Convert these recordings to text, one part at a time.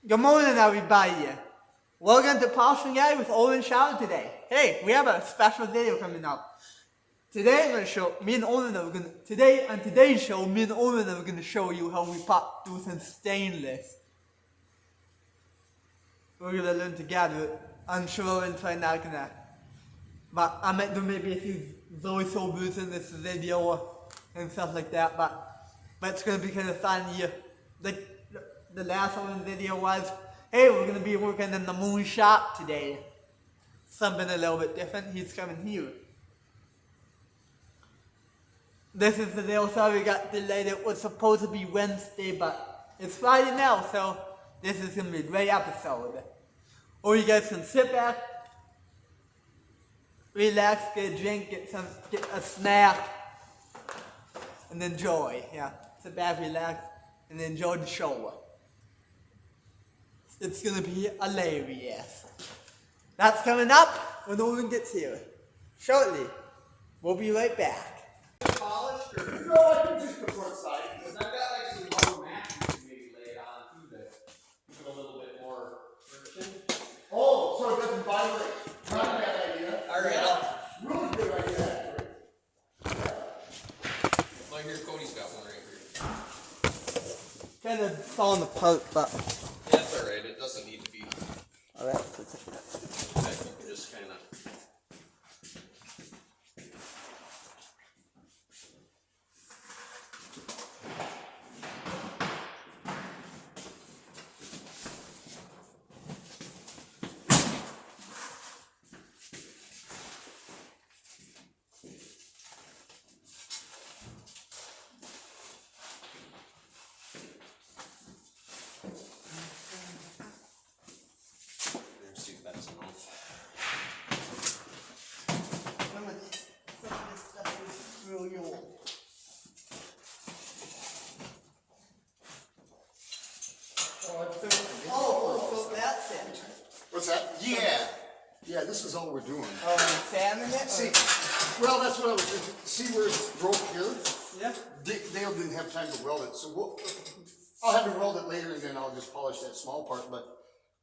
Good morning, everybody. Welcome to Polishing Guy with Oren Shower today. Hey, we have a special video coming up. Today I'm gonna show me and Oren are gonna on today's show me and Oren are gonna show you how we do some stainless. We're gonna learn together. I'm sure Oren's probably not gonna, but I might do maybe a few voiceovers in this video and stuff like that. But it's gonna be kind of fun. Like the last Oren video was, hey, we're gonna be working in the moon shop today. Something a little bit different. He's coming here. This is the day, sorry we got delayed. It was supposed to be Wednesday, but it's Friday now, so this is gonna be a great episode. Or you guys can sit back, relax, get a drink, get a snack, and enjoy. Yeah, sit back, relax, and enjoy the show. It's gonna be hilarious. That's coming up when Oren gets here. Shortly. We'll be right back. Polished or no, I can just the front side because I've got like some rubber mats you can maybe lay it on too that give it a little bit more friction. Oh, so it doesn't vibrate. Not a bad idea. Alright, Really good idea, actually. well, here Cody's got one right here. Kind of falling apart, but That's alright, it doesn't need to be. alright. I think just kind of. See if that's enough. Some of this stuff is really old. So that's it. What's that? Yeah. Yeah, this is all we're doing. Oh, you're sanding it? See, well, that's what I was thinking. See where it's broke here? Yeah. Dale didn't have time to weld it, so I'll have him weld it later and then I'll just polish that small part, but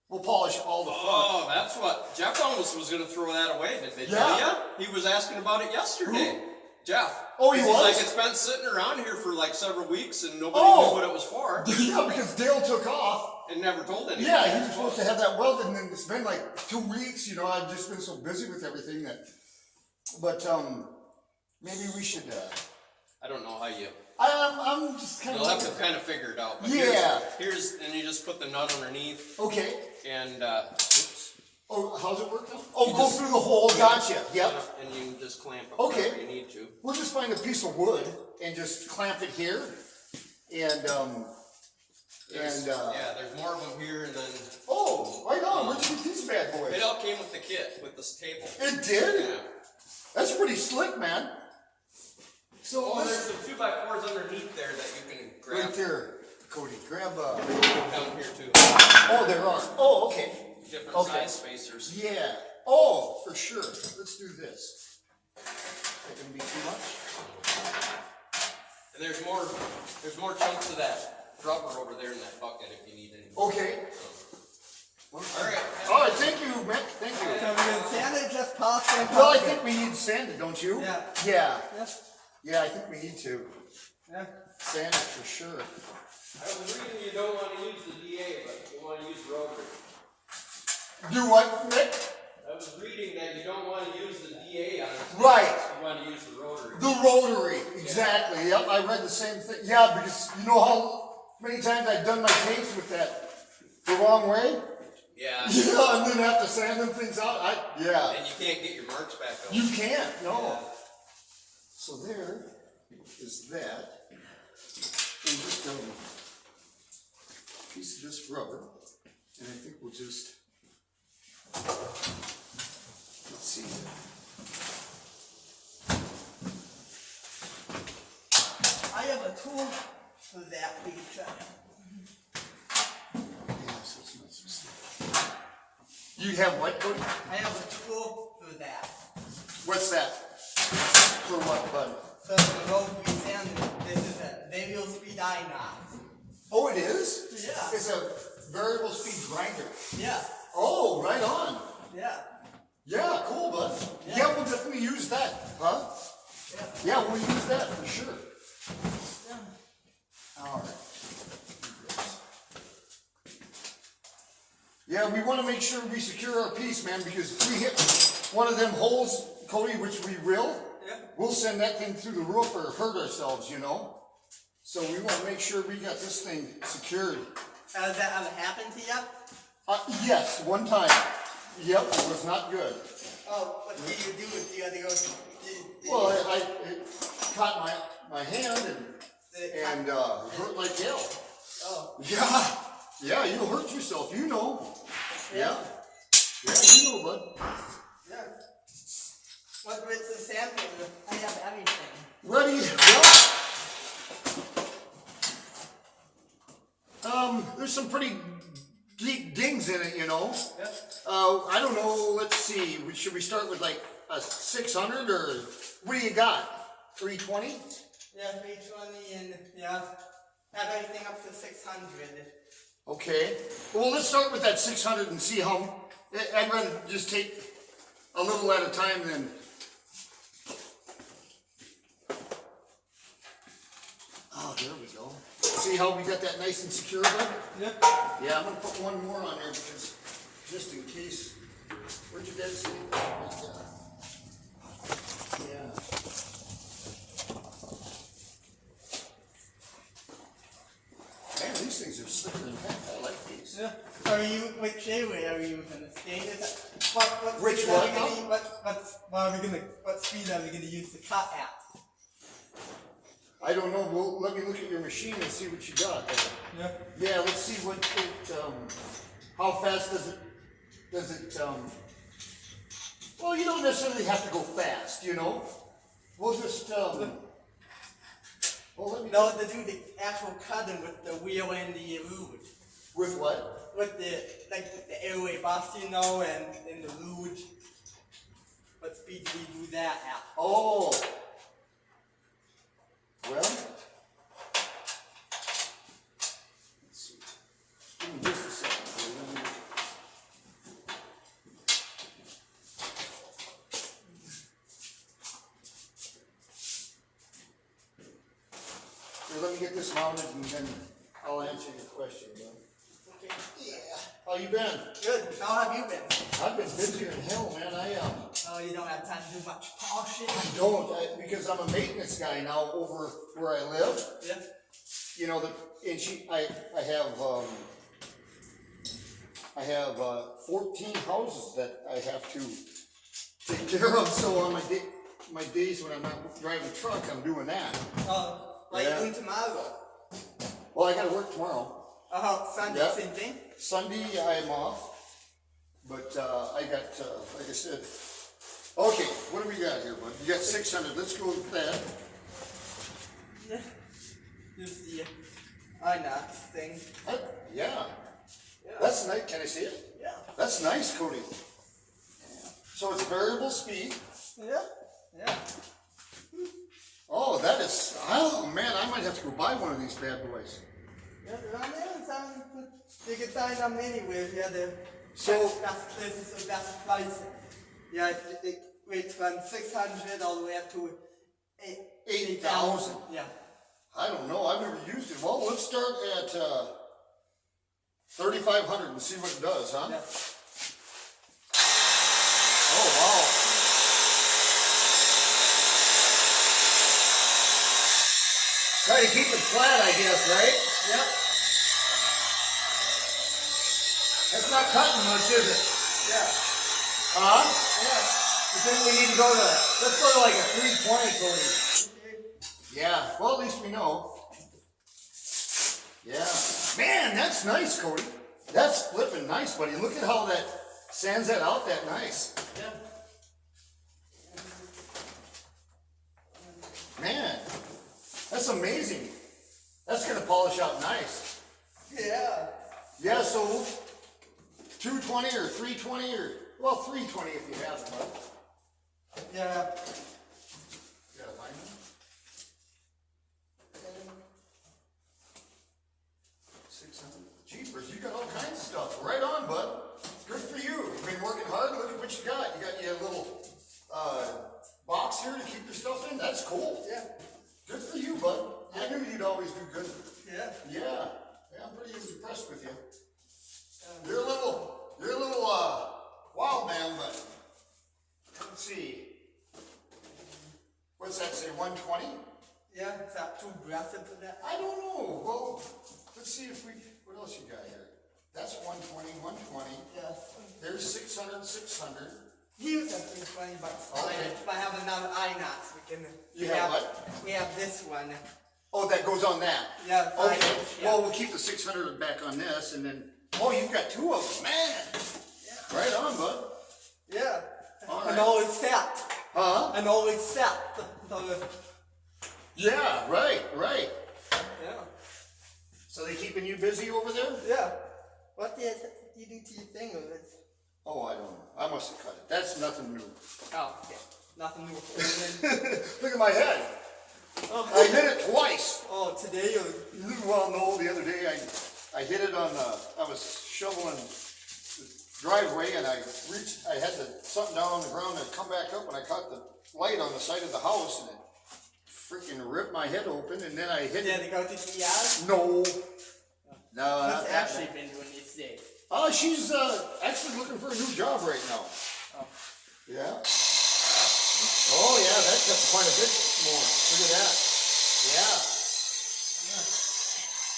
we'll polish all the front. Oh, that's what Jeff almost was going to throw that away. Did they tell you? He was asking about it yesterday. Who? Jeff. Oh, he He's was? like, it's been sitting around here for like several weeks and nobody knew what it was for. Yeah, because Dale took off. And never told anybody. Yeah, he was supposed to have that welded, and then it's been like 2 weeks. You know, I've just been so busy with everything that. But maybe we should. I don't know how you. I'm just kind You'll of. have to kind of figure it out. But Yeah. Here's and you just put the nut underneath Okay. and oops. Oh, how's it work now? Oh, You go just- through the hole. Gotcha. Yep. And you can just clamp it Okay. wherever you need to. We'll just find a piece of wood and just clamp it here, and Yeah, there's more of them here, and then oh, right on. Where'd you get these bad boys? it all came with the kit with this table. It did? Yeah. That's pretty slick, man. So Oh, there's let's some 2x4s underneath there that you can grab. right there, Cody. Grab Down here too. Oh, there are. Oh, okay. Different Okay. size spacers. Yeah. Oh, for sure. Let's do this. That gonna be too much? And there's more chunks of that rubber over there in that bucket if you need any. Okay. All right. All right. Thank you, Mick. Thank So you. we're gonna sand it, just polish it. Well, I think we need sanded, don't you? Yeah. Yeah. Yeah. Yeah, I think we need to Yeah. sand it for sure. I was reading you don't want to use the DA, but you want to use rotary. Do what, Mick? I was reading that you don't want to use the DA on it. Right. You want to use the rotary. The rotary. Exactly. Yep. I read the same thing. Yeah, because you know how many times I've done my tapes with that the wrong way. Yeah. Yeah, and then have to sand them things out. Yeah. And you can't get your marks back on. You can't. No. Yeah. So there is that. And just a piece of this rubber. And I think we'll just, let's see. I have a tool for that picture. Yeah, so it's not so stiff. You have what, Cody? I have a tool for that. What's that? For what, bud? So the road we sand, this is a variable speed eye knob. Oh, it is? Yeah. It's a variable speed grinder. Yeah. Oh, right on. Yeah. Yeah, cool, bud. Yeah, we'll definitely use that, huh? Yeah. Yeah, we'll use that for sure. Yeah. All right. Yeah, we want to make sure we secure our piece, man, because if we hit one of them holes, Cody, which we will, we'll send that thing through the roof or hurt ourselves, you know? So we want to make sure we got this thing secured. Has that ever happened to you? Yes, one time. Yep, it was not good. Oh, what do you do if you had to go? Well, it caught my hand and hurt like hell. Oh. Yeah, you'll hurt yourself, you know. Yeah, you know, bud. Yeah. What with the sample? I have everything. Ready? Well, there's some pretty deep dings in it, you know. Yeah. I don't know. Let's see. Should we start with like a 600 or what do you got? 320? Yeah, 320 and yeah, have everything up to 600. Okay. Well, let's start with that 600 and see how. I'd rather just take a little at a time than. Oh, there we go. See how we got that nice and secure, bud? Yeah. Yeah, I'm gonna put one more on there because just in case. Where'd your dad say? Yeah. Man, these things are slicker than heck. I like these. Yeah. Which area are you gonna skate? Which speed one? are we gonna what speed are we gonna use to cut at? I don't know. Well, let me look at your machine and see what you got there. Yeah. Yeah, let's see what it. How fast does it? Well, you don't necessarily have to go fast, you know. We'll just. Well, let me. No, to do the actual cutting with the wheel and the root. With what? With the airway bus, you know, and the root. What speed do we do that at? Oh. Well. Let's see. Give me just a second. Let me get this mounted and then I'll answer your question, bud. Okay. Yeah. How you been? Good. How have you been? I've been busier than hell, man. Oh, you don't have time to do much polishing? I don't, because I'm a maintenance guy now over where I live. Yeah. You know, I have 14 houses that I have to take care of. So on my days when I'm not driving a truck, I'm doing that. What are you doing tomorrow? Well, I got to work tomorrow. Sunday, Yeah. same thing? Sunday I'm off, but I got, like I said, okay, what do we got here, bud? You got 600, let's go with that. Yeah. Here's the INOX thing. Yeah, Yeah. that's nice, can I see it? Yeah. That's nice, Cody. So it's variable speed. Yeah. Yeah. Oh, that is, oh man, I might have to go buy one of these bad boys. Yeah, around there, you can find them anywhere. Yeah, this is the best pricing. Yeah, it rates from 600 all the way up to 8,000. Yeah. I don't know, I've never used it. Well, let's start at 3,500 and see what it does, huh? Yeah. Oh, wow. Try to keep it flat, I guess, right? Yep. That's not cutting much, is it? Yeah. Huh? Yeah. You think we need to go to, let's go to like a 320, Cody. Yeah, well, at least we know. Yeah. Man, that's nice, Cody. That's flipping nice, buddy. Look at how that sands that out that nice. Yeah. Man, that's amazing. That's going to polish out nice. Yeah. Yeah, so 220 or 320 or, well, 320 if you have them. Yeah. You gotta find them? 600. Jeepers, you got all kinds Yeah. Yeah, I'm pretty impressed with you. You're a little wild man, but let's see. What's that say, 120? Yeah, is that too aggressive for that? I don't know. Well, let's see what else you got here? That's 120, 120. Yeah. There's 600, 600. Here's something funny, but Okay. if I have another inox, we can. You have what? We have this one. Oh, that goes on that? Yeah. Okay. Yeah. Well, we'll keep the 600 back on this, and then, oh, you've got two of them. Man. Yeah. Right on, bud. Yeah. All And right. always set. Huh? And always set. So, Yeah, right. yeah. So they keeping you busy over there? Yeah. What did you do to your finger? Oh, I don't know. I must have cut it. That's nothing new. Oh, okay. Nothing new. Look at my head. Oh, I hit it twice. oh, today or Well, no, the other day I hit it on, I was shoveling the driveway and I had something down on the ground and come back up and I caught the light on the side of the house and it freaking ripped my head open and then I hit did it go to the yard? No. No, What's not that Ashley bad. been doing these days? She's actually looking for a new job right now. Oh. Yeah. Oh yeah, that's got quite a bit more. Look at that. Yeah.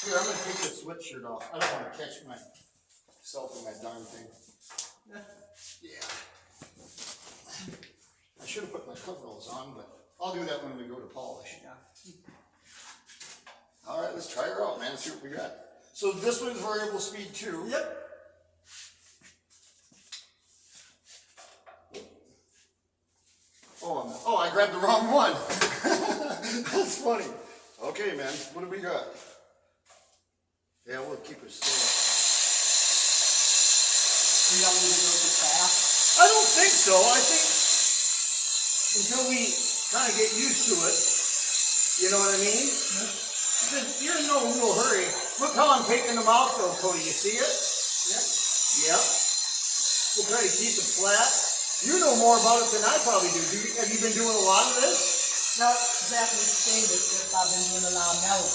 Here, I'm gonna take this sweatshirt off. I don't want to catch myself in that darn thing. Yeah. I should have put my coveralls on, but I'll do that when we go to polish. Yeah. All right, let's try her out, man. See what we got. So this one's variable speed too. Yep. Oh, I grabbed the wrong one. That's funny. Okay, man. What do we got? Yeah, we'll keep her still. We don't need to go to class. I don't think so. I think until we kind of get used to it, you know what I mean? Because you're in no real hurry. Look how I'm taking them out though, Cody. You see it? Yep. Yep. We'll try to keep it flat. You know more about it than I probably do. Have you been doing a lot of this? Not exactly stainless, just I've been doing a lot of metal.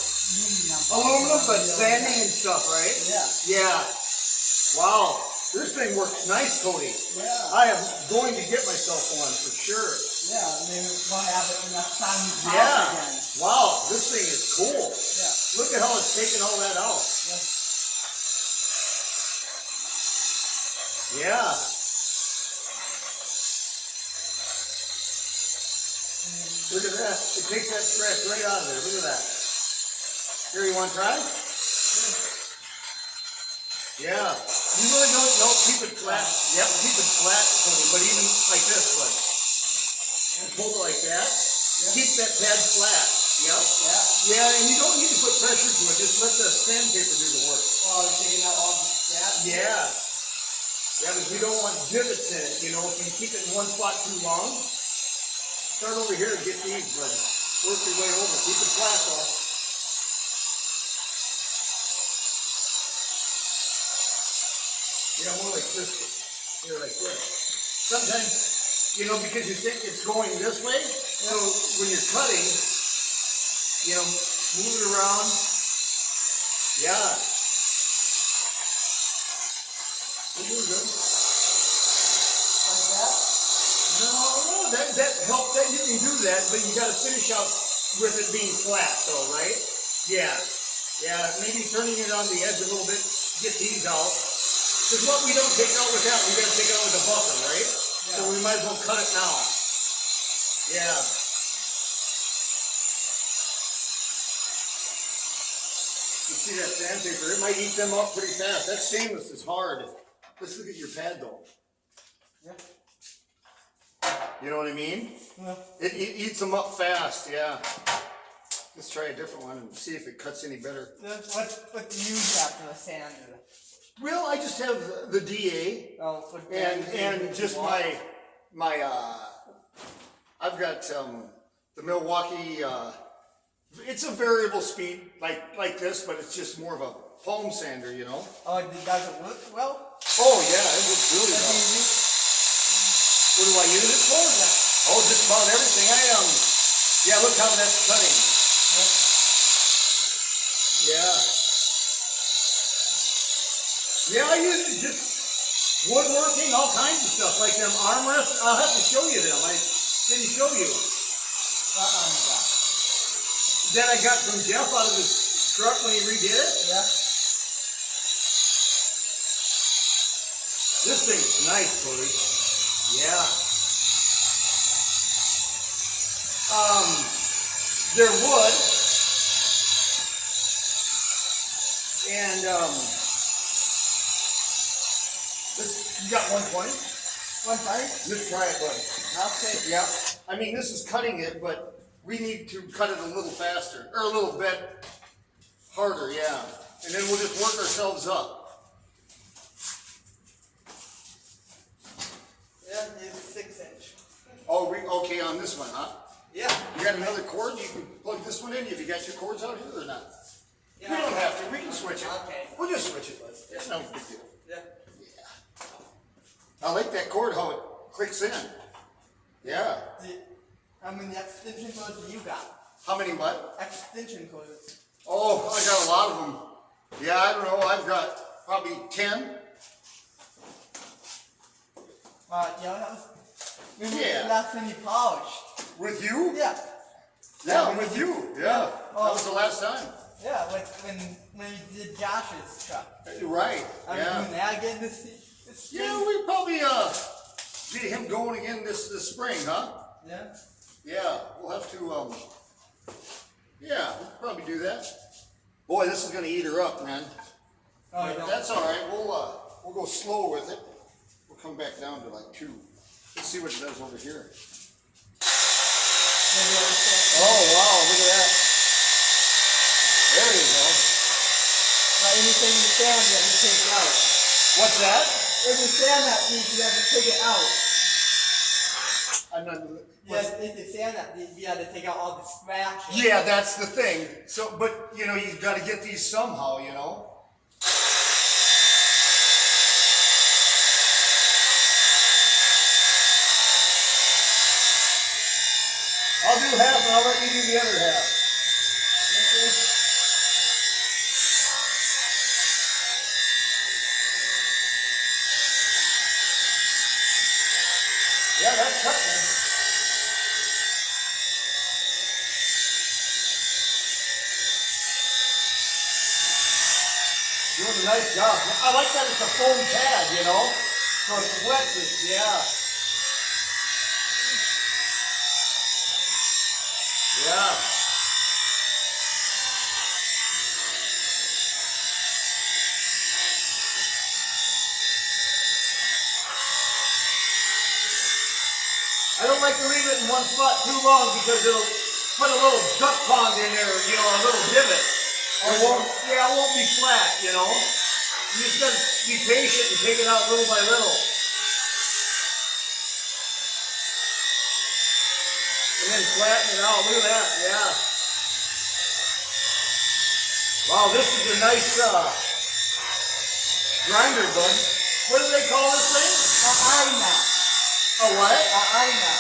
Aluminum, but sanding and stuff, right? Yeah. Yeah. Wow. This thing works nice, Cody. Yeah. I am going to get myself one for sure. Yeah, and then we'll have it when that's time to Yeah. again. Wow, this thing is cool. Yeah. Look at how it's taking all that out. Yeah. Yeah. Look at that. It takes that scratch right out of there. Look at that. Here, you want to try? Yeah. You really don't know. Keep it flat. Yep, keep it flat, but even like this one. And hold it like that. Keep that pad flat. Yep. Yeah. Yeah, and you don't need to put pressure to it. Just let the sandpaper do the work. Oh, taking out all the scraps? Yeah. Yeah, because we don't want divots in it. You know, if you keep it in one spot too long, start over here and get these, but work your way over. Keep it flat though. Yeah, more like this. Here, like this. Sometimes, you know, because you think it's going this way, so when you're cutting, you know, move it around. Yeah. You're doing good. Like that? No, that helps. That you can do that, but you got to finish out with it being flat, though, right? Yeah. Yeah, maybe turning it on the edge a little bit, get these out. Because what we don't take out with that, we got to take out with the buffer, right? Yeah. So we might as well cut it now. Yeah. You see that sandpaper? It might eat them up pretty fast. That stainless is hard. Let's look at your pad, though. Yeah. You know what I mean? Yeah. It eats them up fast, yeah. Let's try a different one and see if it cuts any better. What do you use after the sander? Well, I just have the DA Oh, and just my I've got the Milwaukee. It's a variable speed like this, but it's just more of a palm sander, you know. Oh, does it work well? Oh yeah, it looks really What do well. you use? What do I use it for? Oh, just about everything. Yeah, look how that's cutting. Yeah. Yeah, I used to just woodworking, all kinds of stuff, like them armrests. I'll have to show you them. I didn't show you. That I got from Jeff out of his truck when he redid it. Yeah. This thing's nice, Cody. Yeah. They're wood. And this, you got 120? 120? Just try it, buddy. Okay. Yeah. I mean, this is cutting it, but we need to cut it a little faster, or a little bit harder, yeah. And then we'll just work ourselves up. Yeah, it's 6 inch. Oh, okay, on this one, huh? Yeah. You got another cord? You can plug this one in. Have you got your cords out here or not? Yeah. We don't have to. We can switch it. Okay. We'll just switch it, bud. It's no big deal. Yeah. Yeah. I like that cord, how it clicks in. Yeah. How many extension cords do you got? How many what? Extension cords. Oh, I got a lot of them. Yeah, I don't know. I've got probably 10. Yeah, that was. When was Yeah. the last time you polished? With you? Yeah. Yeah, with you. Yeah. Oh. That was the last time. Yeah, when you did Josh's truck. Right. I'm Yeah. doing that again this spring. Yeah, we probably get him going again this spring, huh? Yeah. Yeah, we'll have to yeah, we'll probably do that. Boy, this is gonna eat her up, man. Oh, you But don't. that's all right. We'll go slow with it. We'll come back down to like 2. Let's see what it does over here. Maybe I was Oh wow, look at that. There you go. anything you sand, you have to take it out. What's that? If you sand that piece, you have to take it out. I'm not. If you sand that piece, you have to take out all the scratches. Yeah, that's the thing. So, but you know, you've got to get these somehow, you know. I'll do half and I'll let you do the other half. Okay. Yeah, that's cutting. Doing a nice job. I like that it's a foam pad, you know, so it wets it. Yeah. Yeah. I don't like to leave it in one spot too long because it'll put a little duck pond in there, you know, a little divot. It won't be flat, you know. You just gotta be patient and take it out little by little. And then flatten it out. Look at that, yeah. Wow, this is a nice grinder, bud. What do they call this thing? Aina. A what? Aina.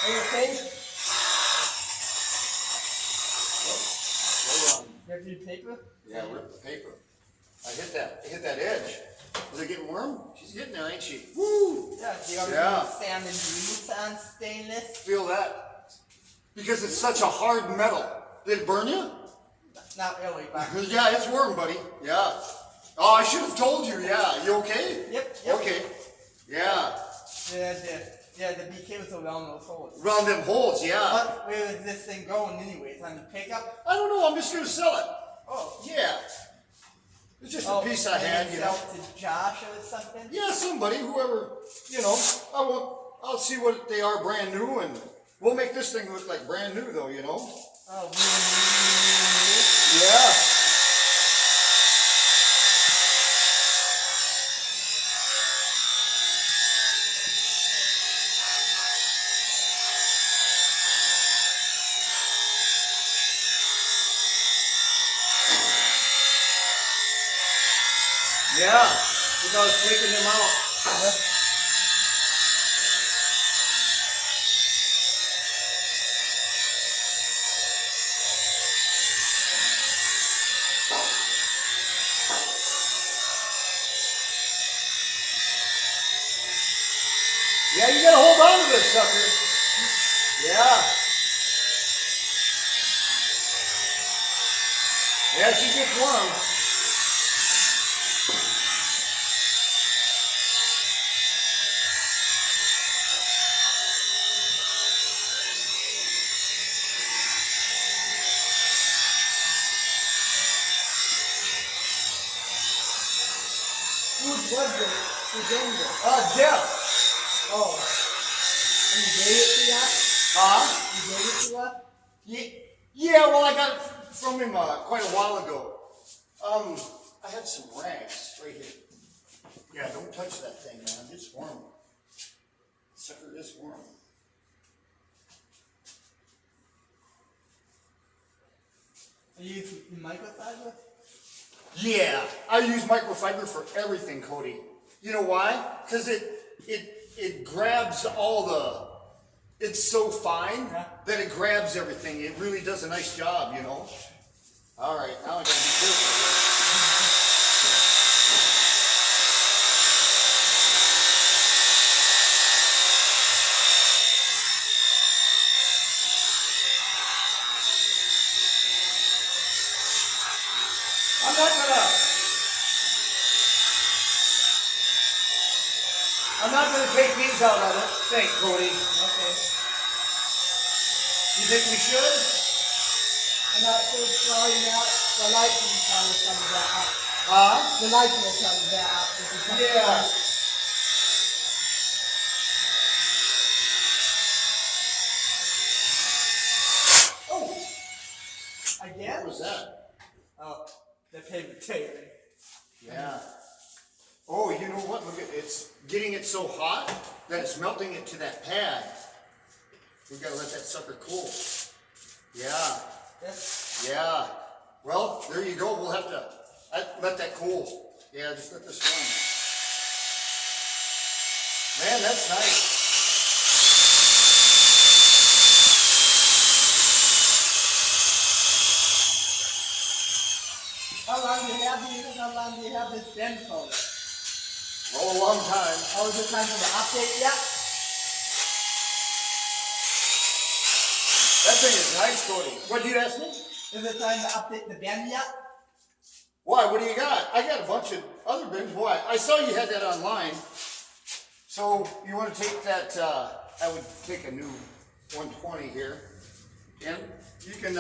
Are you okay? Hold on. You have your paper? Yeah, rip the paper. I hit that edge. Is it getting warm? She's getting there, ain't she? Woo! Yeah, do you already Yeah. sand and grease on stainless? Feel that? Because it's such a hard metal. Did it burn you? Not really, but. Yeah, it's warm, buddy. Yeah. Oh, I should have told you. Yeah. You okay? Yep. Okay. Yeah. Yeah, the BK was around those holes. Around them holes, yeah. But where is this thing going anyways? On the pickup? I don't know. I'm just gonna sell it. Oh. Yeah. It's just a piece I had, you know. Sell it to Josh or something? Yeah, somebody, whoever, you know. I'll see what they are brand new, and we'll make this thing look like brand new, though, you know. Oh, Yeah. Yeah. Look how it's taking them out. Yeah, you gotta hold on to this sucker. Yeah. Yeah, she gets warm. who's was it? Who's in there? Jeff. Oh. And you gave it to that? Huh? You gave it to us? Yeah, well, I got it from him quite a while ago. I had some rags right here. Yeah, don't touch that thing, man. It's warm. Sucker is warm. Are you using microfiber? Yeah, I use microfiber for everything, Cody. You know why? Because it grabs all the. It's so fine that it grabs everything. It really does a nice job, you know. All right, now I gotta be careful here. I'm not gonna take these out, I don't think, Cody. Okay. You think we should? I'm not so sorry now. The light will probably come back up. Huh? The light will come back up. Yeah. Oh, Again? what was that? Oh, the paper tailing. Yeah. Oh, you know what? Look at it's getting it so hot that it's melting it to that pad. We gotta let that sucker cool. Yeah. Yes. Yeah. Well, there you go. We'll have to let that cool. Yeah, just let this run. Man, that's nice. How long do you have these? How long do you have this been for? Oh, a long time. Oh, is it time for the update yet? That thing is nice, Cody. What did you ask me? Is it time to update the bin yet? Why? What do you got? I got a bunch of other bins. Why? I saw you had that online. So you want to take that? I would take a new 120 here, and you can.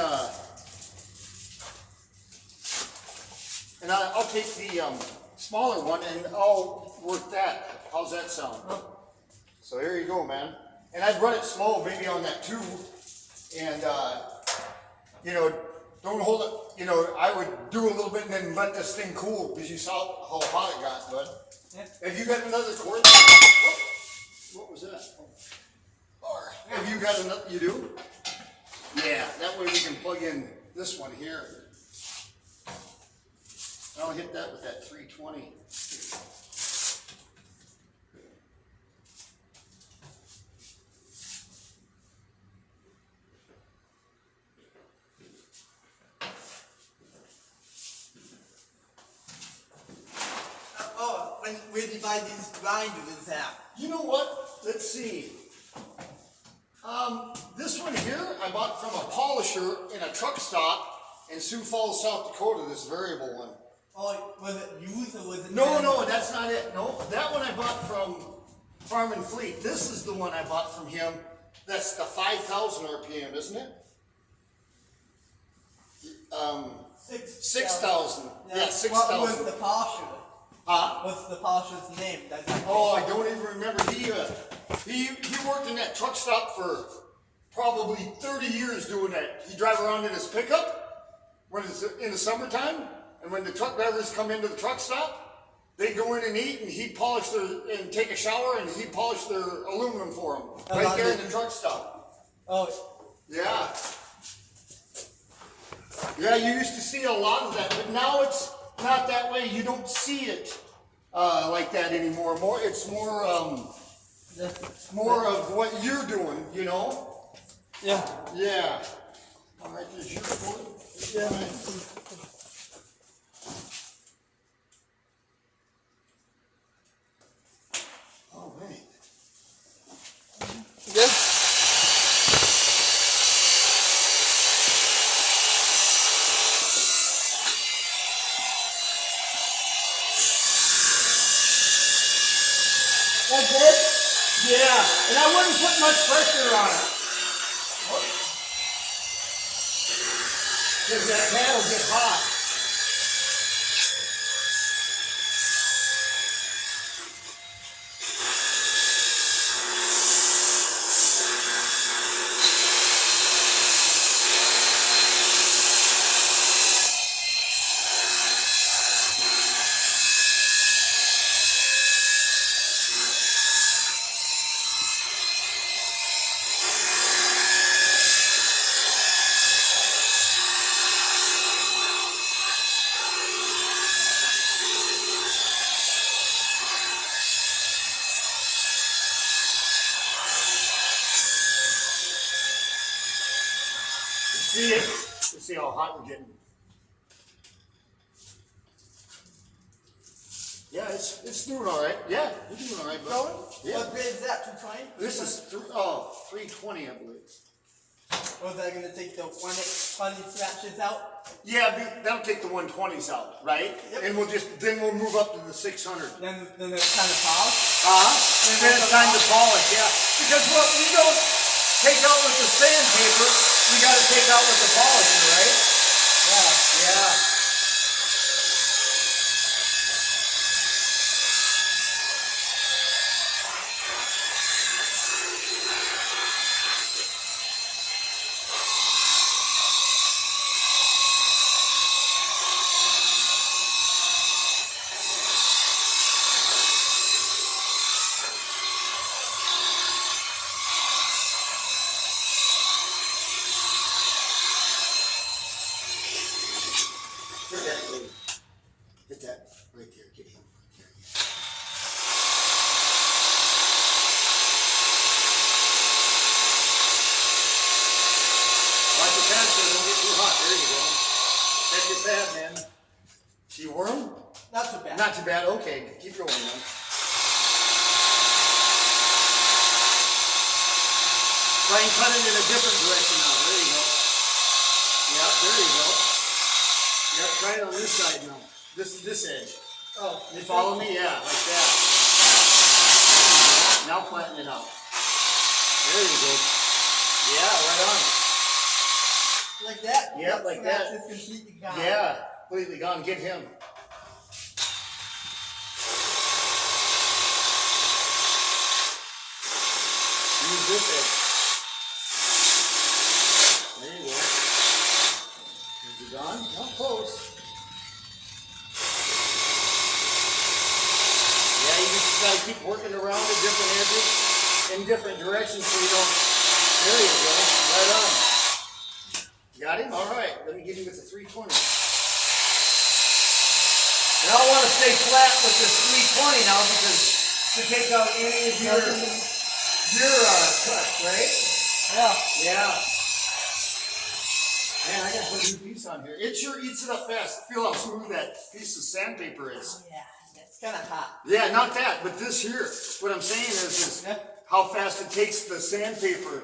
And I'll take the smaller one, and I'll work that. How's that sound? So there you go, man. And I'd run it slow, maybe on that 2, and you know, don't hold it. You know, I would do a little bit and then let this thing cool because you saw how hot it got, bud. Yeah. Have you got another cord? What was that? Oh. Have you got another? You do? Yeah. That way we can plug in this one here. I'll hit that with that 320. Oh, where do you buy these grinders at? You know what? Let's see. This one here I bought from a polisher in a truck stop in Sioux Falls, South Dakota, this variable one. Oh, was it used or was it? No, that's not it. No, that one I bought from Farm and Fleet. This is the one I bought from him. That's the 5,000 RPM, isn't it? 6,000. Yeah, 6,000. What was the polisher? Huh? What's the polisher's name? Oh, I don't even remember. He worked in that truck stop for probably 30 years doing that. He'd drive around in his pickup when it's in the summertime, and when the truck drivers come into the truck stop, they'd go in and eat, and he'd polish and take a shower, and he'd polish their aluminum for them right there in the truck stop. Oh. Yeah. Yeah, you used to see a lot of that, but now it's not that way. You don't see it like that anymore. It's more of what you're doing, you know? Yeah. Yeah. All right, there's your foot. Yeah. All right. Good. Like this? Yeah, and I wouldn't put much pressure on it. Because that pad will get hot. See it? Let's see how hot we're getting. Yeah, it's doing all right. Yeah, you're doing all right, bud. Going? Yeah. What grade is that? 220? This is 320, I believe. Or is that going to take the one it funny scratches out? Yeah, that'll take the 120s out, right? Yep. And then we'll move up to the 600. Then it's kind of polished? And then it's time to polish, yeah. Because what we don't take out with the sandpaper, we got to take out with the polishing, right? Yeah. Yeah. Hit that, please. Hit that right there. Get him right there. Watch your pad so it don't get too hot. There you go. Check your pad, man. See worm? Not too bad. Not too bad. Okay, keep going, man. Try and cut it in a different direction now. There you go. Yeah, there you go. Yep, try it on this side now. This edge. Oh, You follow me? Yeah, like that. Now flatten it out. There you go. Yeah, right on. like that? Yep, like that. It's completely gone. Yeah, completely gone. Get him. Use this edge. There you go. Is he gone? Not close. Yeah, you just gotta keep working around the different edges in different directions so you don't. There you go. Right on. Got him? All right. Let me get him with the 320. And I want to stay flat with this 320 now because to take out any of your cuts, right? Yeah. Yeah. Man, I gotta put a new piece on here. It sure eats it up fast. Feel how smooth that piece of sandpaper is. Oh, yeah. It's kind of hot. Yeah, not that, but this here. What I'm saying is how fast it takes the sandpaper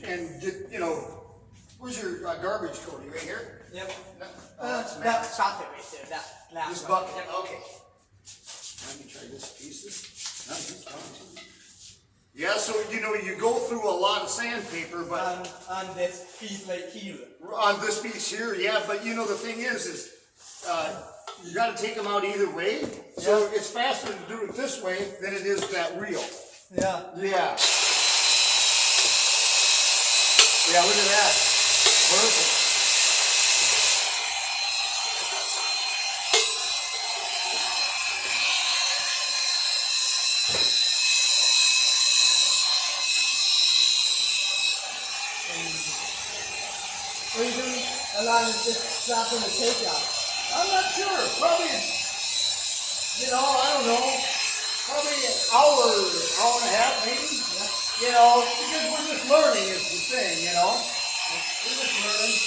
and get, you know, where's your garbage, Cody? Right here? Yep. No, That that's bucket right there. That last this one. bucket. Yep. Okay. Let me try this pieces. No, he's gone too. Yeah, so you know you go through a lot of sandpaper, but On this piece right here. on this piece here, yeah. But you know the thing is you got to take them out either way. So it's faster to do it this way than it is that wheel. Yeah. Yeah. Yeah, look at that. Perfect. What are you doing? Allowing it just slapping the takeout. I'm not sure. Probably, I don't know. Probably an hour and a half, maybe. Yeah. Because we're just learning is the thing, We're just learning.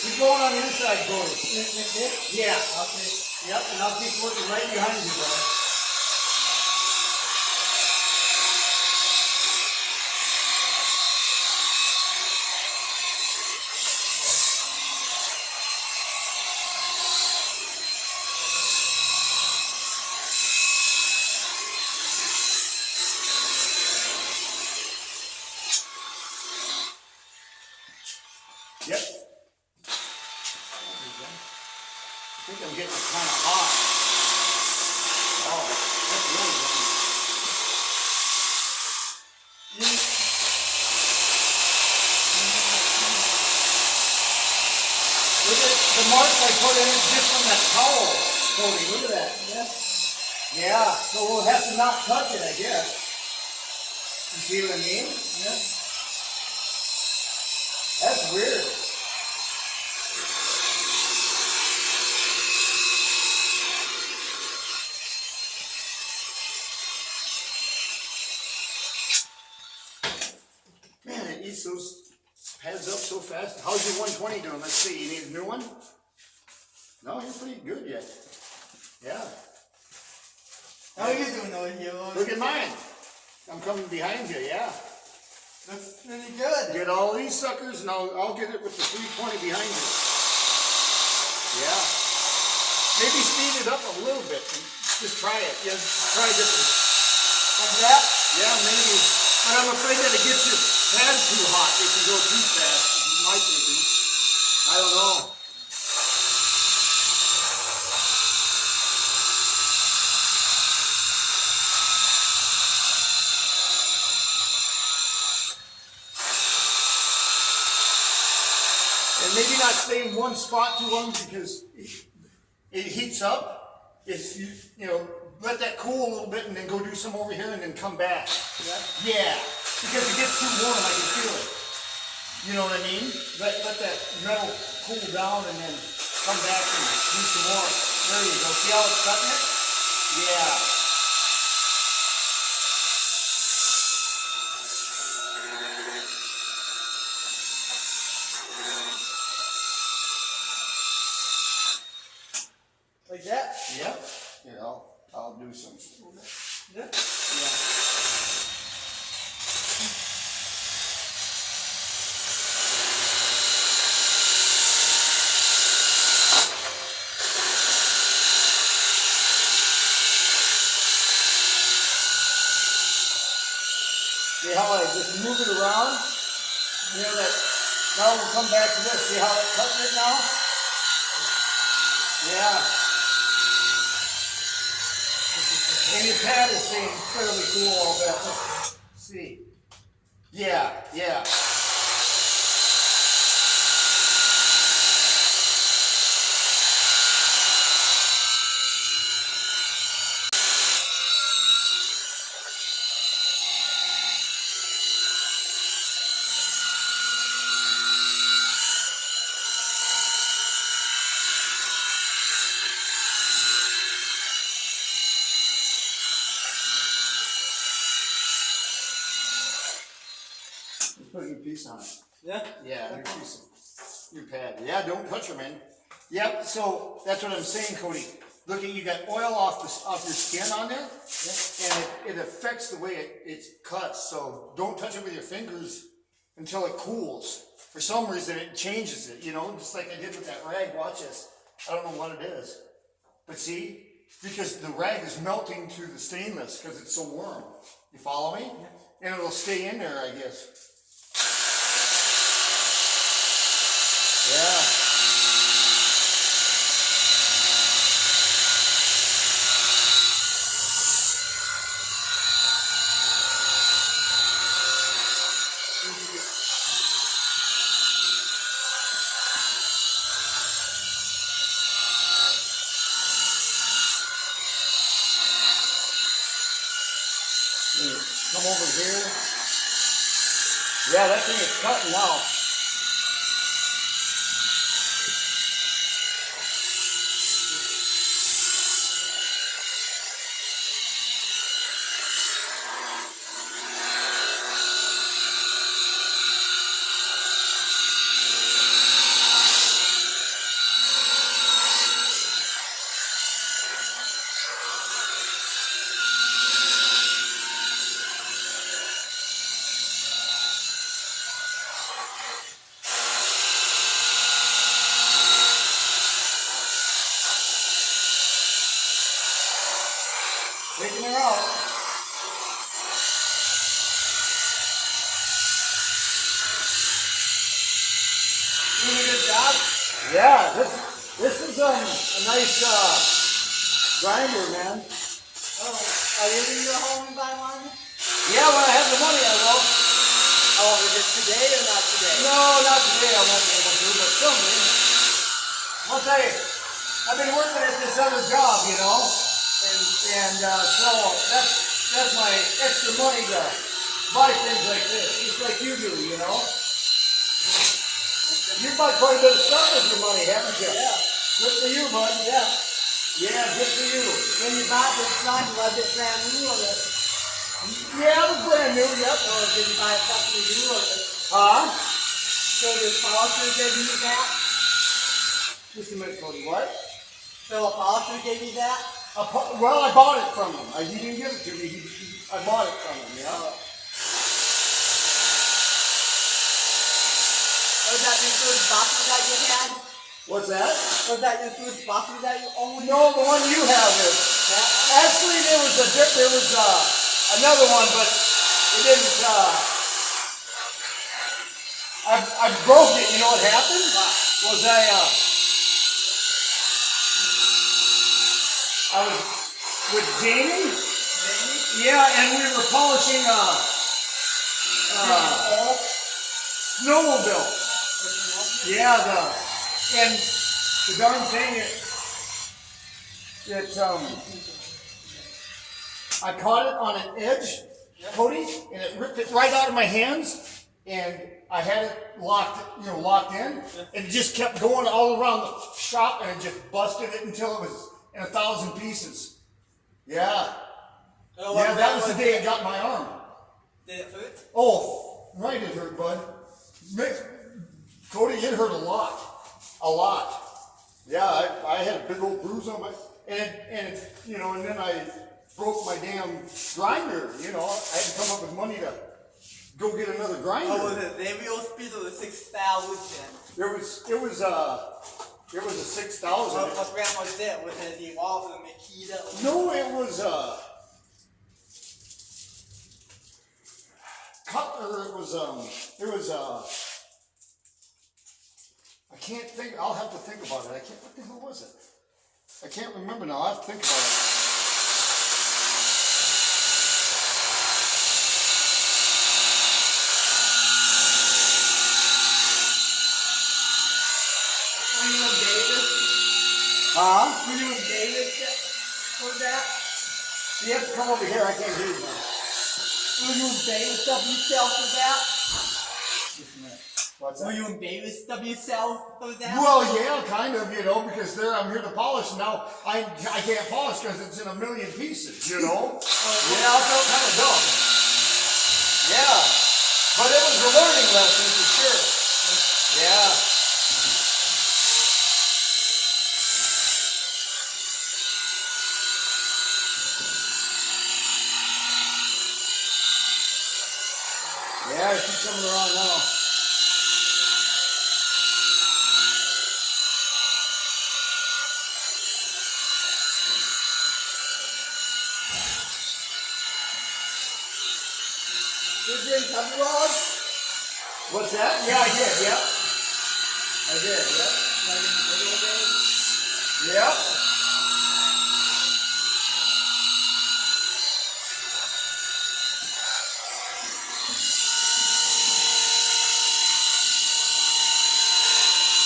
Keep going on the inside, Cody. Yeah. Okay. Yep, and I'll keep working right behind you, brother. Yep. I think I'm getting it kind of hot. Oh, that's really good. Look at the marks I put in it just from that towel, Cody. Look at that. Yeah, so we'll have to not touch it, I guess. You see what I mean? Yeah. That's weird. Man, it eats those pads up so fast. How's your 120 doing? Let's see. You need a new one? No, you're pretty good yet. Yeah. How are you doing over here, Oren? Look at mine. I'm coming behind you, yeah. Looks pretty good. Get all these suckers and I'll get it with the 320 behind you. Yeah. Maybe speed it up a little bit. Just try it. Yeah, try different. Like that? Yeah, maybe. But I'm afraid that it gets your pad too hot if you go too fast. My thinking. I don't know. And maybe not stay in one spot too long because it heats up. It's, let that cool a little bit and then go do some over here and then come back. Yeah. Because it gets too warm, I can feel it. You know what I mean? Let that metal cool down and then come back and do some more. There you go. See how it's cutting it? Yeah. Like that? Yep. Here, I'll do some. Yeah. Yeah. See how I just move it around? That now we'll come back to this. See how it's cutting it now? Yeah. And your pad is staying fairly cool all that. Let's see. Yeah. Let's put a new piece on it. Yeah? Yeah, new piece. New pad. Yeah, don't touch them, man. Yep, so that's what I'm saying, Cody. Look at, you got oil off your skin on there, and it affects the way it cuts. So don't touch it with your fingers until it cools. For some reason, it changes it, just like I did with that rag. Watch this. I don't know what it is. But see, because the rag is melting to the stainless because it's so warm. You follow me? and it'll stay in there, I guess. Yeah. Come over here. Yeah, that thing is cutting now. Taking her out. Doing a good job? Yeah, this is a nice grinder, man. Oh, are you in your home and buy one? Yeah, when I have the money, I will. Oh, is it today or not today? No, not today. I won't be able to, but someday. Once I've been working at this other job, you know, and so that's my extra money to buy things like this, just like you do, you know. You buy quite a bit of stuff with your money, haven't you? Yeah. Good for you, bud. Yeah. Yeah, good for you. When you bought this gun, was it brand new or it? Yeah, it was brand new, yep. Or did you buy it something new or it? Huh? So the polisher gave you that? Just a minute, Cody. What? So a polisher gave you that? Well, I bought it from him. He didn't give it to me. I bought it from him, yeah. Was that your first bottle that you had? What's that? Was that your first bottle that you owned? No, the one you have is. Yeah. Actually, there was another one, but it didn't. I broke it. You know what happened? Was I was with Jamie. Yeah, and we were polishing snowmobile. Yeah, and the darn thing, I caught it on an edge, Cody, and it ripped it right out of my hands, and I had it locked in, and it just kept going all around the shop, and it just busted it until it was in 1,000 pieces. Yeah. Yeah, that was the day it got my arm. Did it hurt? Oh, right, it hurt, bud. Cody, it hurt a lot. A lot. Yeah, I had a big old bruise on my, and then I broke my damn grinder, you know. I had to come up with money to go get another grinder. Oh, was it the real speed or the 6,000? It was a 6,000. What brand was it? Was it the Evolve or the Makita? No, it was Cutler. It was I can't think. I'll have to think about it. What the hell was it? I can't remember now. I have to think about it. Were you in Davis? Huh? Were you in Davis for that? You have to come over here. I can't hear you. Were you in Davis WCL for that? Just a minute. What's that? Were you in Davis WCL for that? Well, yeah, kind of, you know, because I'm here to polish. Now, I can't polish because it's in a million pieces, you know? Yeah, I felt kind of dumb. Yeah. But it was a learning lesson for sure. Yeah. Yeah, I see coming around now. What's that? Yeah, I did, yep. I did, yep. Yep.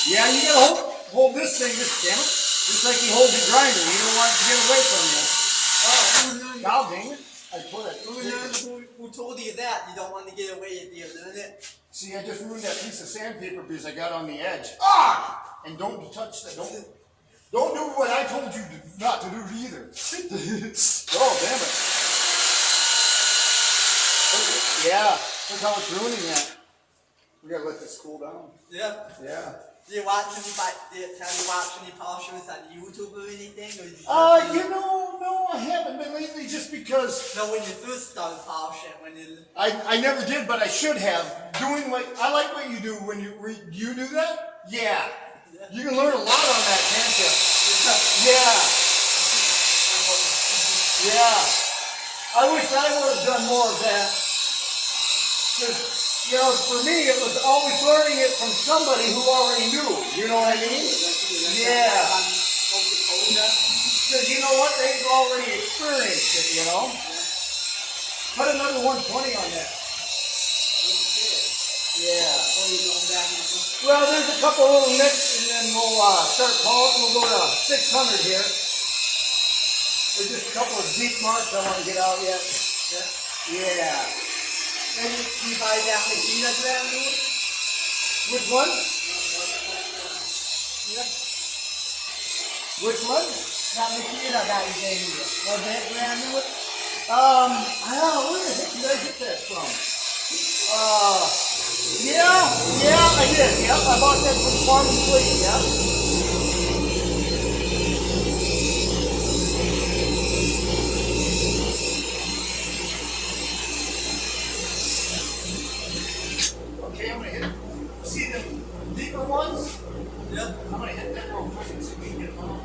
Yeah, you gotta hold this thing, damn it, just like you hold your grinder. You don't want it to get away from you. God dang it. I put it. Who told you that? You don't want to get away at the end of it. See, I just ruined that piece of sandpaper because I got on the edge. Ah! And don't touch that. Don't do what I told you not to do either. Oh, damn it. Yeah, look how it's ruining that. We gotta let this cool down. Yeah. Yeah. Do you watch any polishers on YouTube or anything? Or No, I haven't been lately just because. No, when you first started polishing, I never did, but I should have. I like what you do when you do that? Yeah. You can learn a lot on that, can't you? Yeah. Yeah. I wish I would have done more of that. Because, for me, it was always learning it from somebody who already knew. You know what I mean? Yeah. Because you know what? They've already experienced it, Put another 120 on that. Yeah. Well, there's a couple little nicks, and then we'll start polishing. We'll go to 600 here. There's just a couple of deep marks I want to get out yet. Yeah. And you buy that machine brand new? Which one? Yeah. Which one? That machine that you gave me. Was it brand new? I don't know. Where the heck did I get that from? Yeah, I did. Yep, I bought that from Farm and Fleet. Yep. Okay, I'm gonna hit. See the deeper ones? Yep. I'm gonna hit that real quick and see if we can get them on.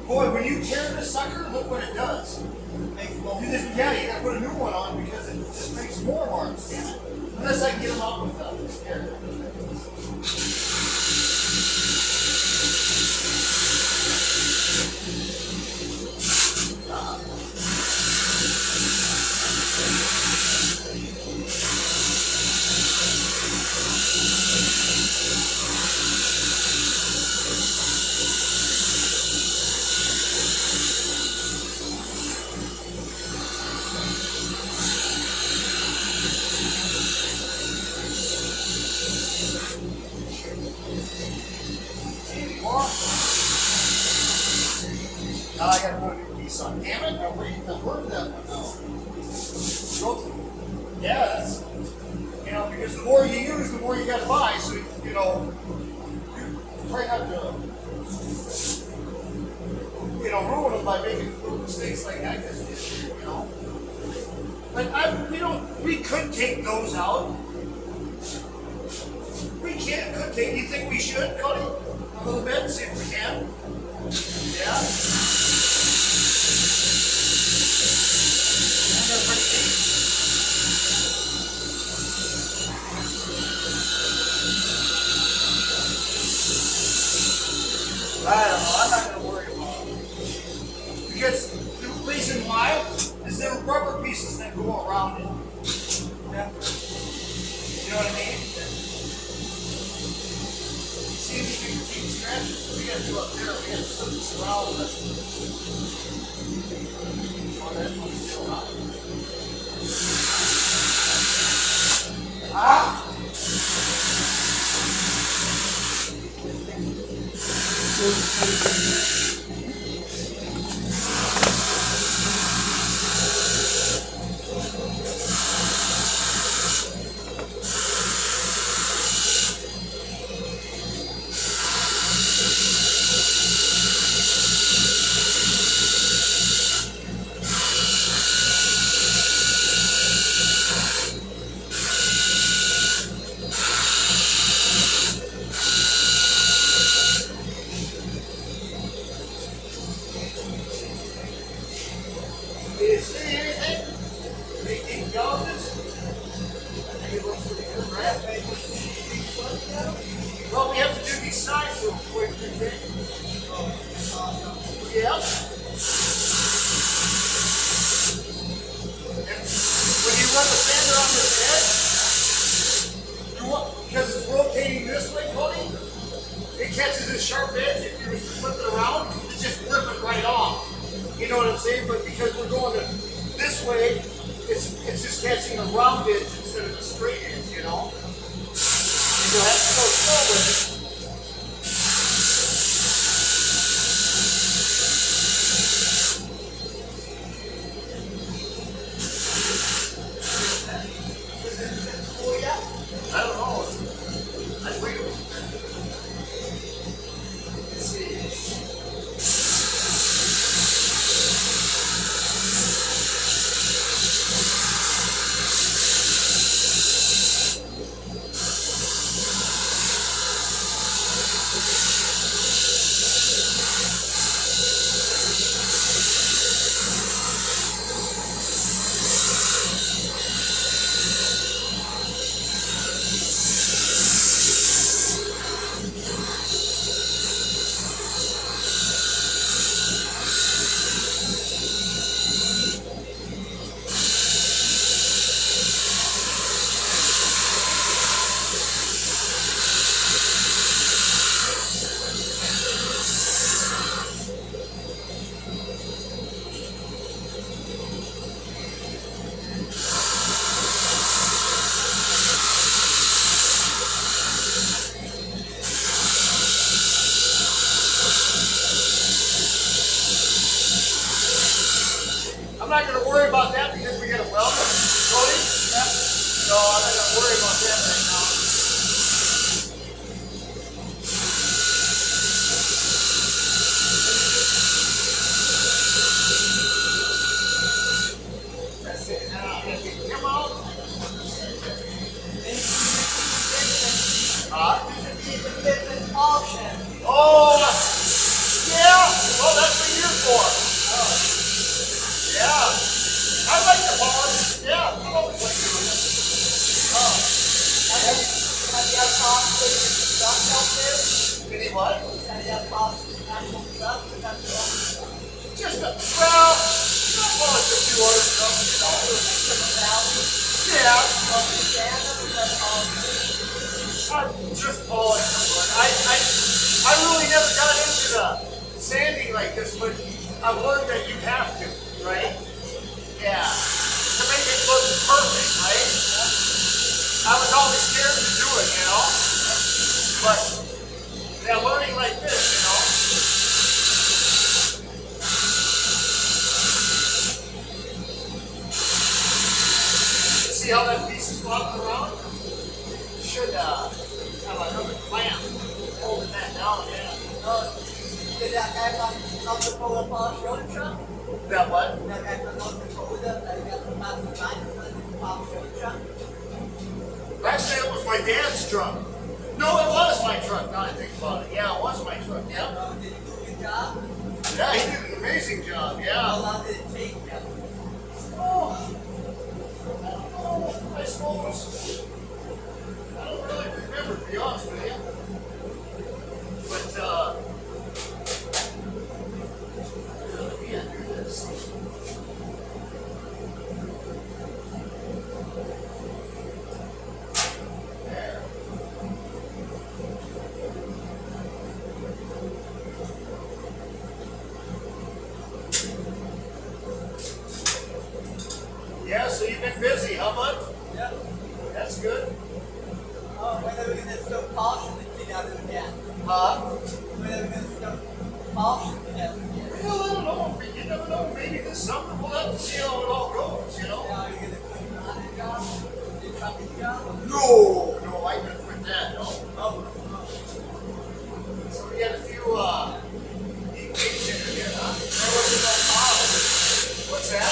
Boy, when you tear this sucker, look what it does. You gotta put a new one on because it just makes more marks. Unless I can get them out with here. Now I gotta put a new piece on. Damn it, where did that one now? Yeah, that's, because the more you use, the more you gotta buy, so, you try not to, ruin them by making little mistakes like I just did, But we could take those out. We could take, you think we should, Cody? A little bit, see if we can. Yeah. And they're pretty deep. I don't know, I'm not going to worry about it. Because the reason why is there are rubber pieces that go around it. Yeah. You know what I mean? See if you can keep scratches. We got to do up there. We got to flip this around. Oh, that one's still hot. Ah! Did you see anything? Any deep gouges? I think it looks pretty good, right? Well, we have to do these sides real quick, okay? Yep. And when you run the sander on this edge, you want, because it's rotating this way, Cody, it catches this sharp edge. If you were to flip it around, it just rip it right off. You know what I'm saying? But because we're going this way, it's just catching a round edge instead of a straight edge, you know? And you'll have to start slow with it. I don't know. I wait. Let's see. I'm not going to worry about that because we get a welder, Cody. Yep. So I'm not going to worry about that right now. That's it. Now, if you come out. Oh, yeah. Well, that's what you're for. Yeah. I like the bars. Yeah, I've always liked doing it. Any what? Just a, well, it's a few other stuff, you know. Yeah. Just polishing them. I really never got into the sanding like this, but I've learned that you have to, right? Yeah. To make it look perfect, right? I was always scared to do it, you know? But yeah, learning like this, you know? See how that piece is flopping around? Should have another clamp holding that down, yeah. That what? Actually, it was my dad's truck. No, it was my truck, now I think about it. Yeah, it was my truck, yeah. Yeah, he did an amazing job, yeah. How long did it take him? Oh, I don't know, I suppose. I don't really remember, to be honest with you. But, yeah, do this. There. Yeah, so you've been busy, huh, bud? Yeah. That's good. Oh, when are we going to start polishing the thing out again? Huh? When are we going to start polishing it out again? Well, I don't know. You never know. Maybe this summer we'll have to see how it all goes, you know? Yeah, are you going to quit your other job? Your trucking job? No, I didn't quit that, no. Oh. So we got a few, gigs in here, huh? What's that?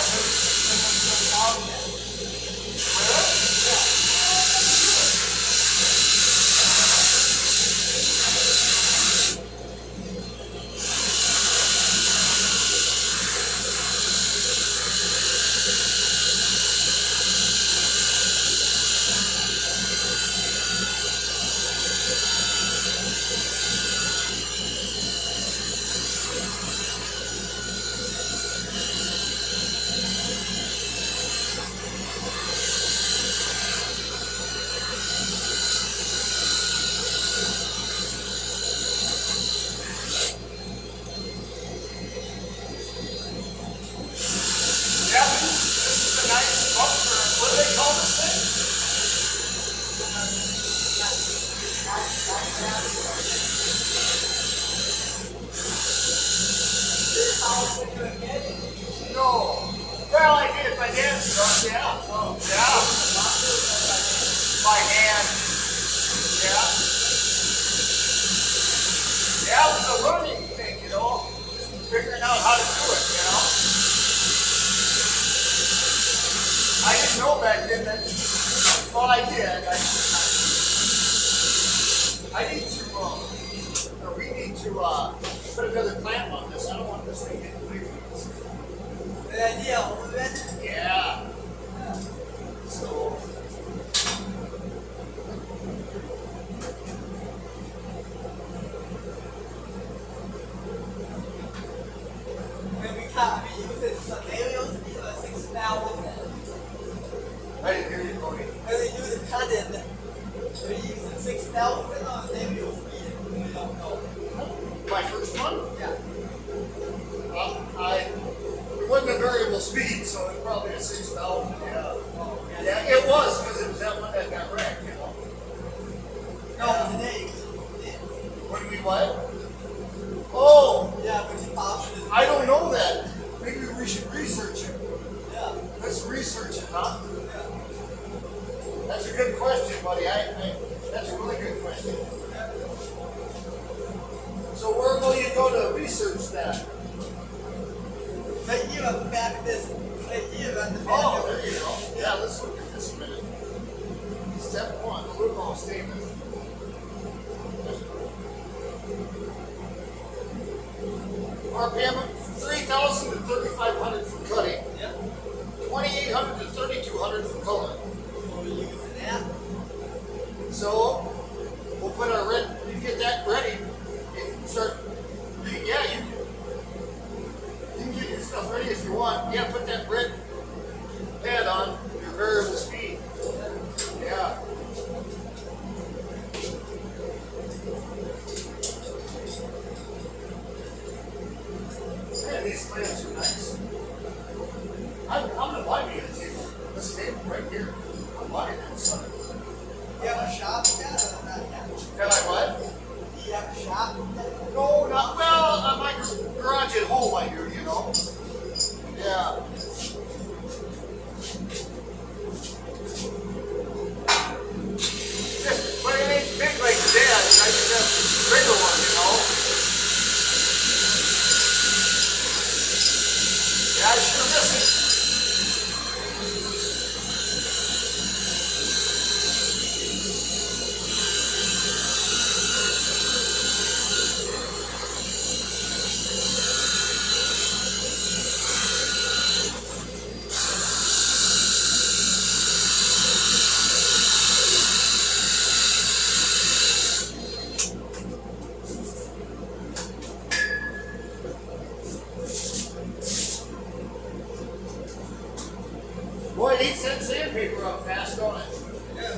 No. Well, I did it by hand truck, yeah. Oh, yeah. By hand. Yeah. Yeah, it was a learning thing, you know. Figuring out how to do it, you know. I didn't know back then that, well, I did. I need to, or we need to, put another clamp on this. I don't want this thing getting away from us. Good idea, Oren. Yeah. So. When we can't be using some aerial speed or 6,000. I didn't hear you, Cody. When we do the cutting, we're using 6,000 or aerial speed. We don't know. My first one? Yeah. It wasn't a variable speed, so it's probably a 6,000. Yeah. Oh, Yeah, it was because it was that one that got wrecked, you know. No, today. When we what? Oh, Yeah, but you option is. I don't know that. Maybe we should research it. Yeah. Let's research it, huh? Yeah. That's a good question, buddy. That's a really good question. So where will you go to research that? Right here on the back of this. Right here on the back Oh, of there you go. Yeah, let's look at this a minute. Step one, aluminum stainless. RPM 3,000 to 3,500 for cutting. Yeah. 2,800 to 3,200 for color. So we're using that. So we'll put our red. You get that ready and start. Yeah, you can get your stuff ready if you want. Yeah, put that red pad on your variable speed. Yeah. Man, these clamps are nice. I'm gonna buy me a table. This table right here. I'm buying that son. You have a shop yet or not yet? Can I what? Do you have a shop yet? No, not well. My garage at home, I do. You know. Yeah. Just, but it ain't big like Dad's. I just have a bigger one, you know. Yeah, I sure miss it. Boy, it eats that sandpaper up fast, don't it? Yeah.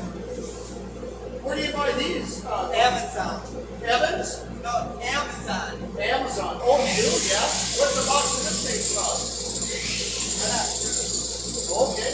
Where do you buy these? Amazon. Evans? No, Amazon. Amazon. Oh, you do? Yeah. What's the box of this thing cost? Okay.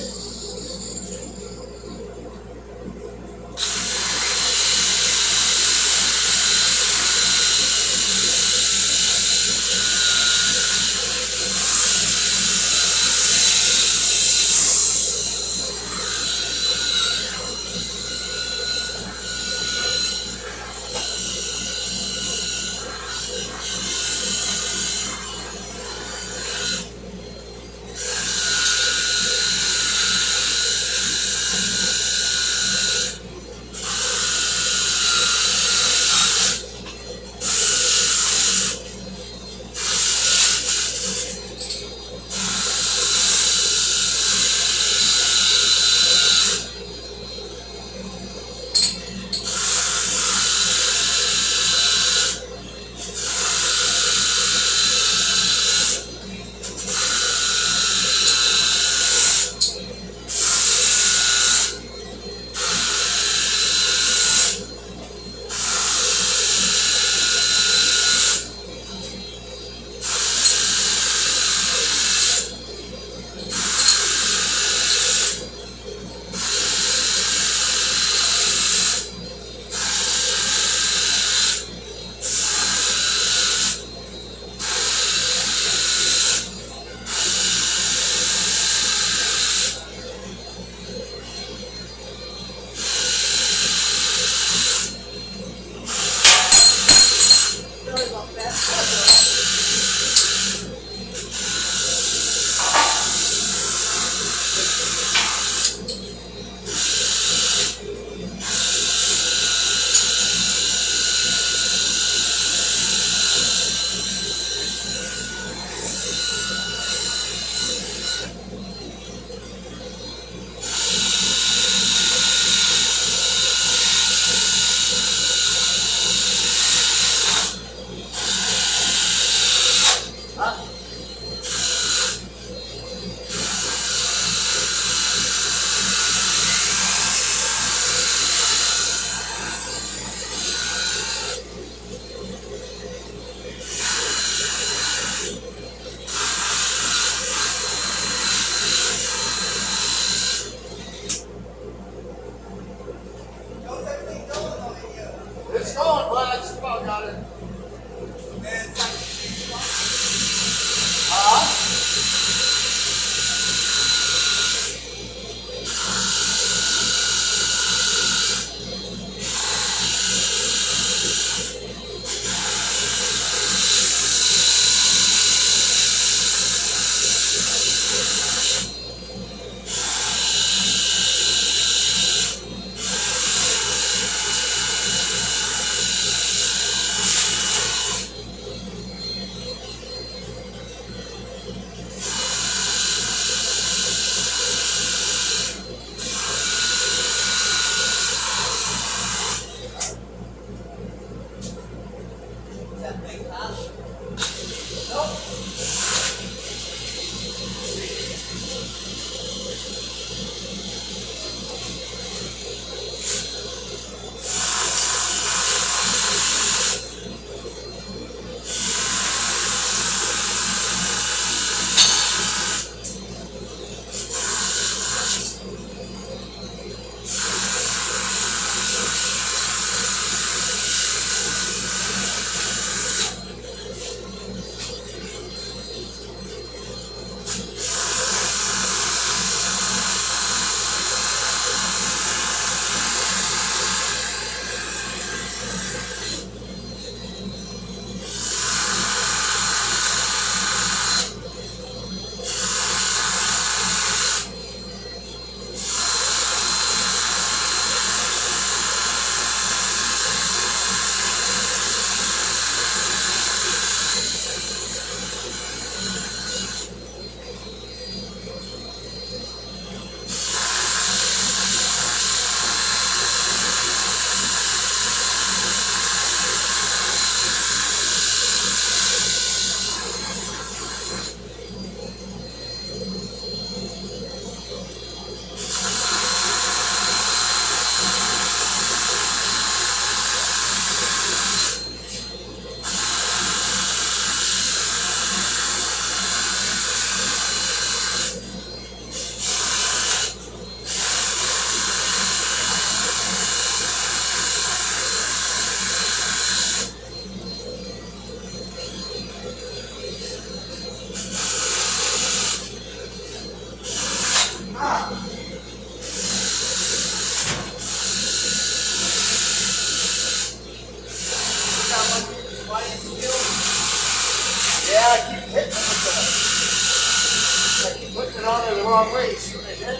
down there the wrong way. See what I did?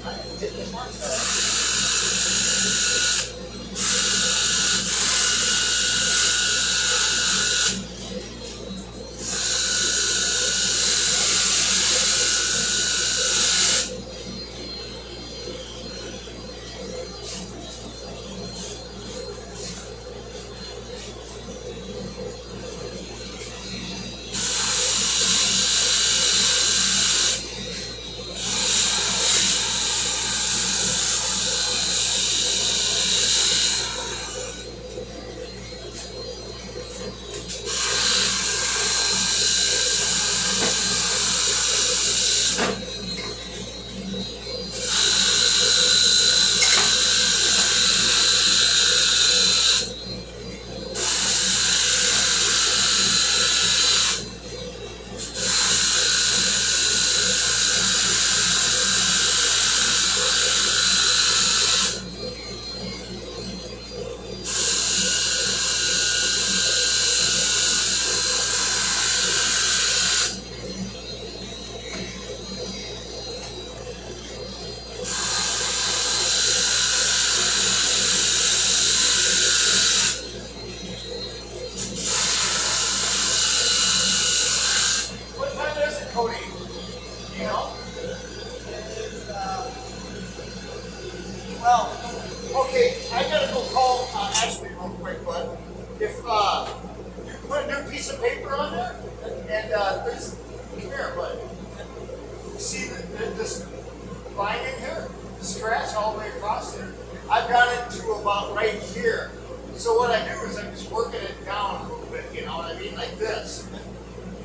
I hit the front side. Well, okay, I gotta go call Ashley real quick, but if you put a new piece of paper on there, and there's, come here, bud. See this line in here? The scratch all the way across there? I've got it to about right here. So what I do is I'm just working it down a little bit, you know what I mean? Like this.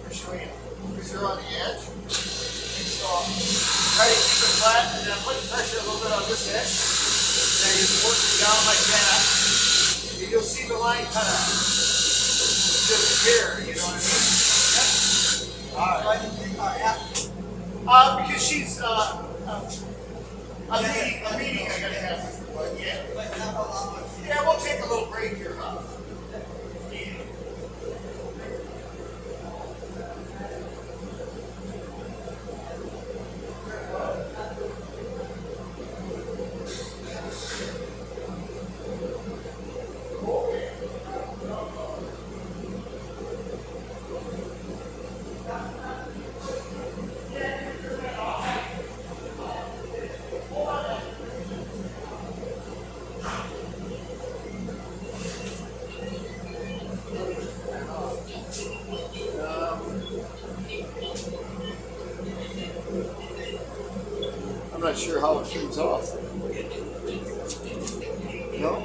I'll show you. Because you're on the edge. So try to keep it flat, and then put pressure a little bit on this edge. Then you work it down like that. And you'll see the line kind of disappear, you know what I mean? Alright. Because she's a meeting I gotta have with her, but yeah. Yeah, we'll take a little break here, huh? I'm not sure how it comes off. No?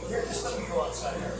Here, just let me go outside here.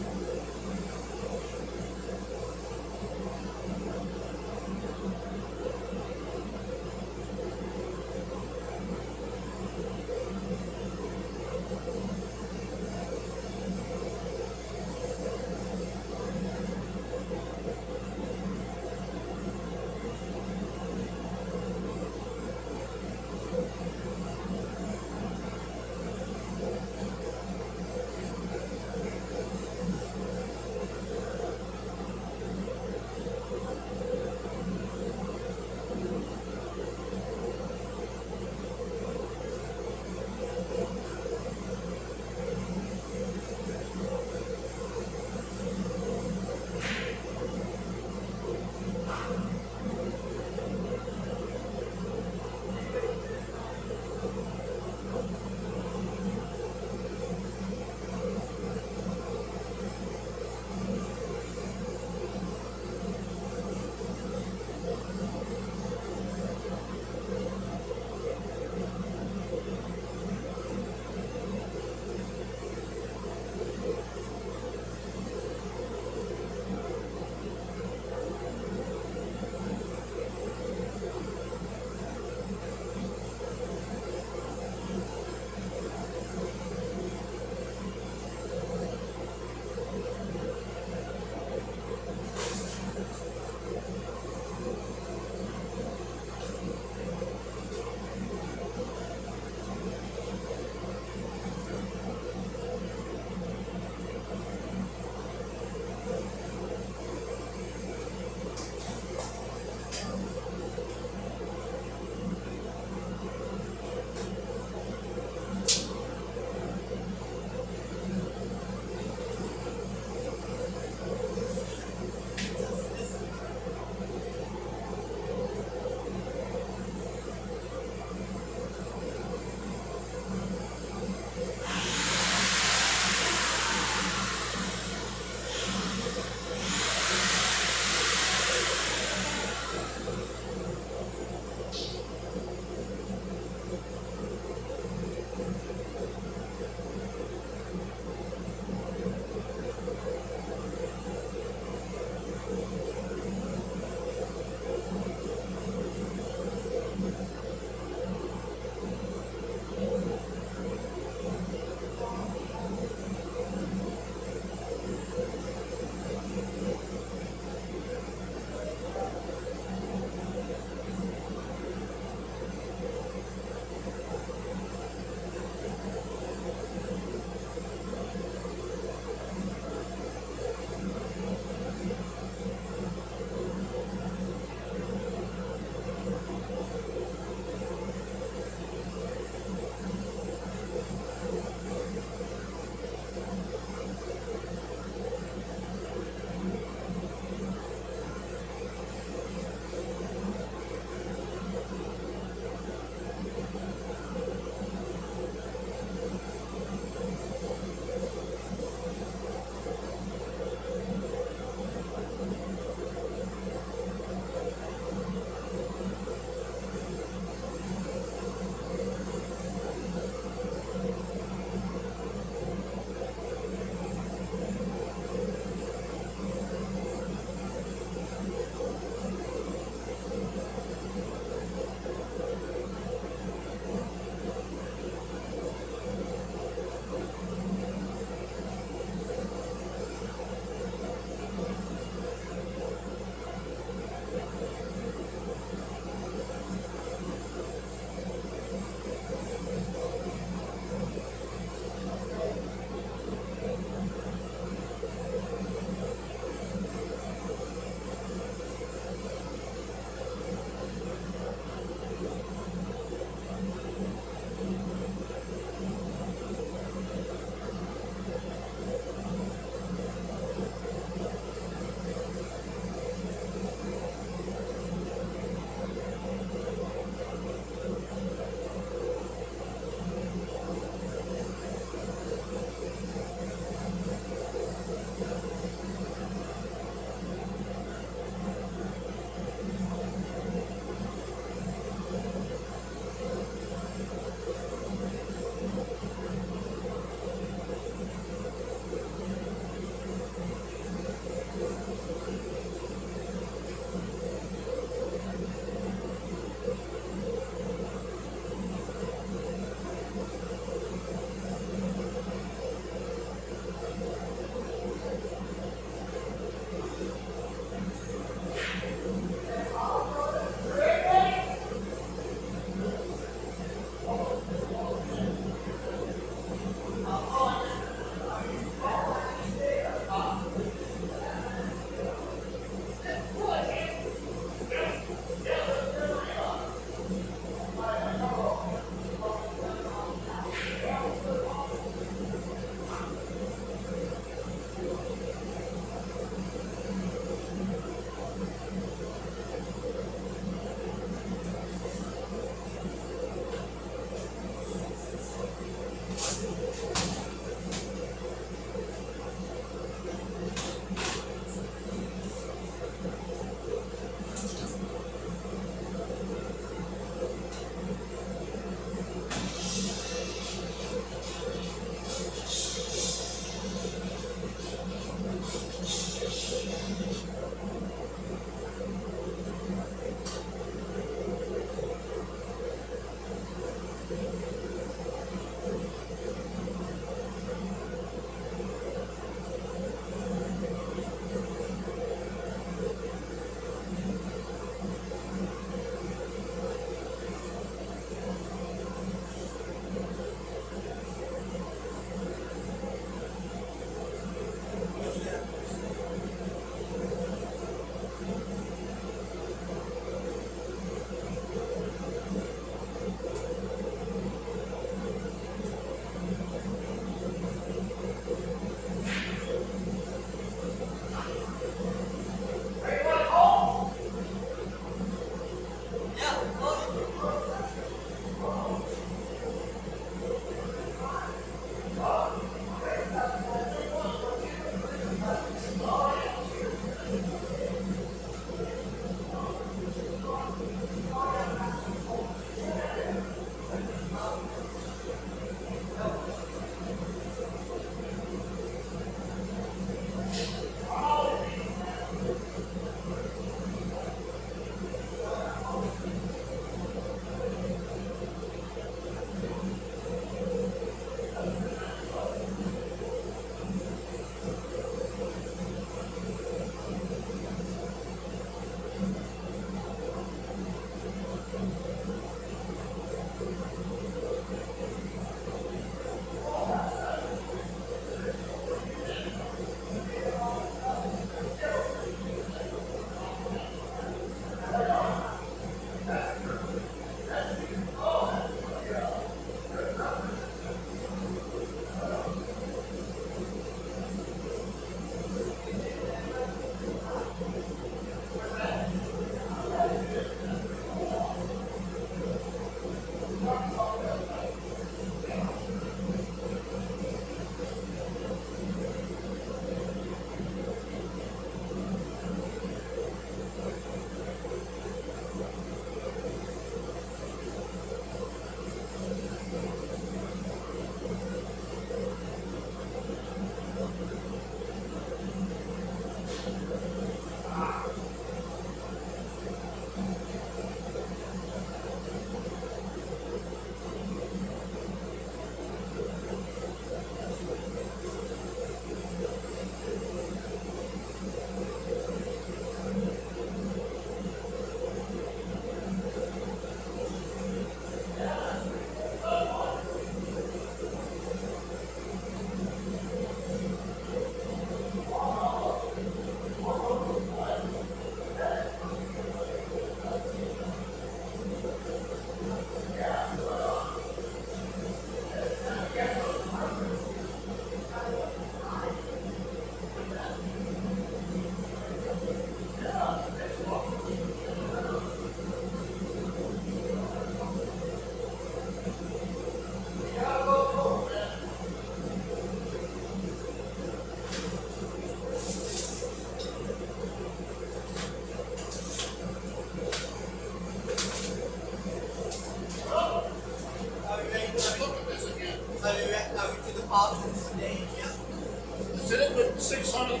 600,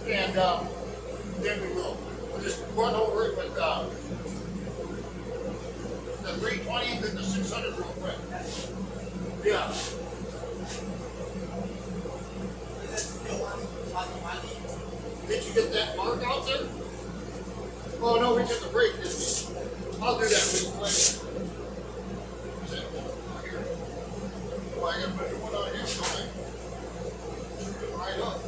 and then we will. We'll just run over it with the 320 and then the 600 real quick. Yeah. Did you get that mark out there? Oh no, we took a break, didn't we? I'll do that real quick. Is that here? Oh, I gotta put one on here, don't I? Should go right up.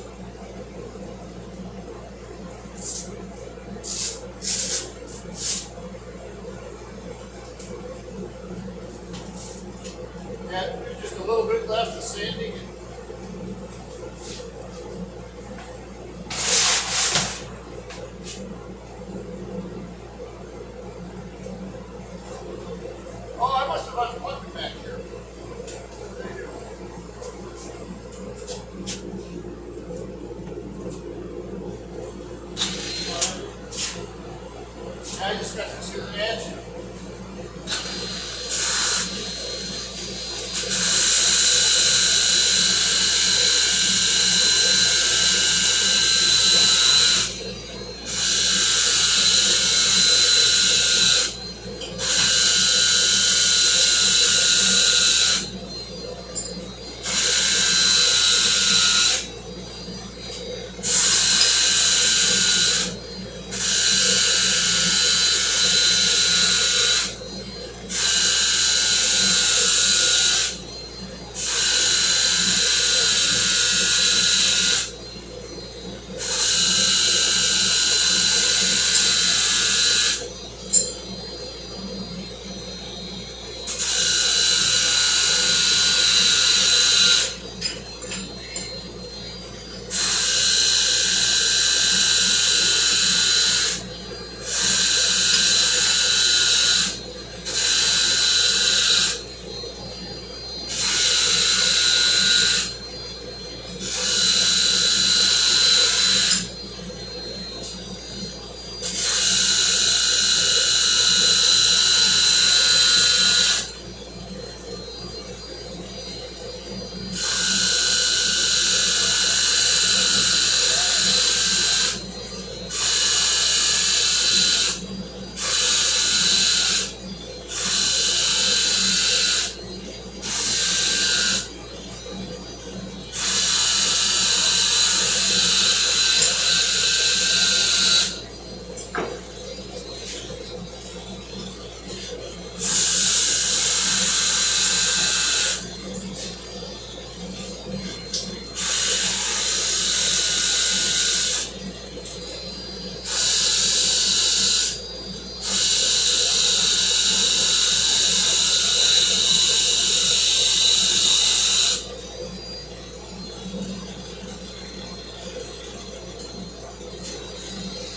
Yeah, there's just a little bit left of sanding. Oh, I must have unplugged it back here. I just got this here edge.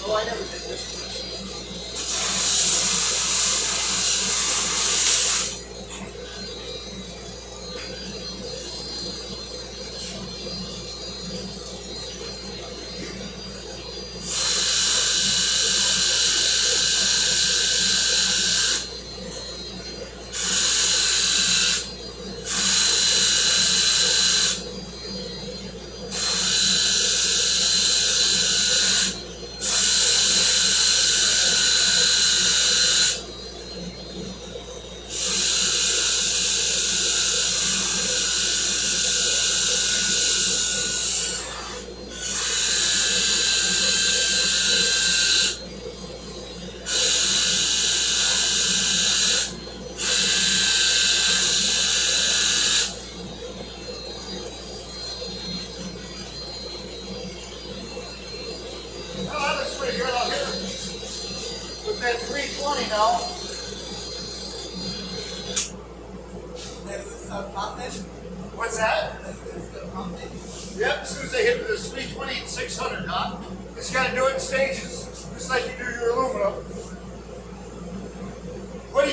Oh, I never did this. That 320 now. What's that? Yep, as soon as they hit this 320 and 600, huh? Just gotta do it in stages, just like you do your aluminum. What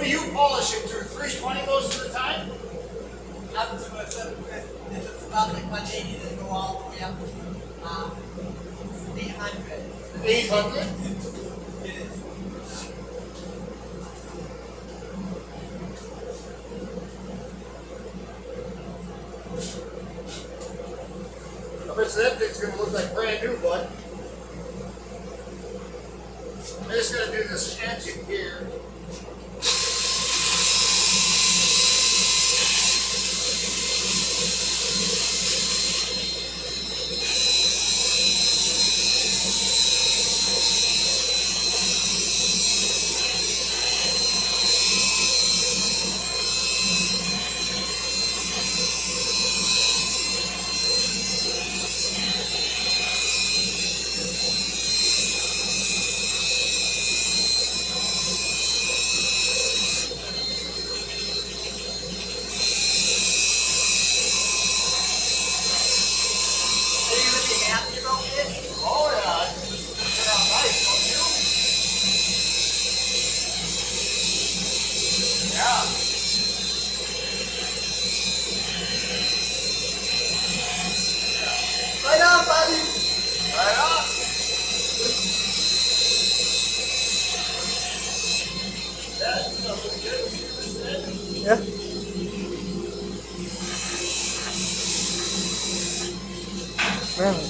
do you polish it through? 320 most of the time? Up to a certain point. If it's about like 180, then go all the way up to 800. 800? It is. I bet that thing's gonna look like brand new, bud. I'm just gonna do this engine here. Right on, buddy. Right on. That's something good. Yeah. Really?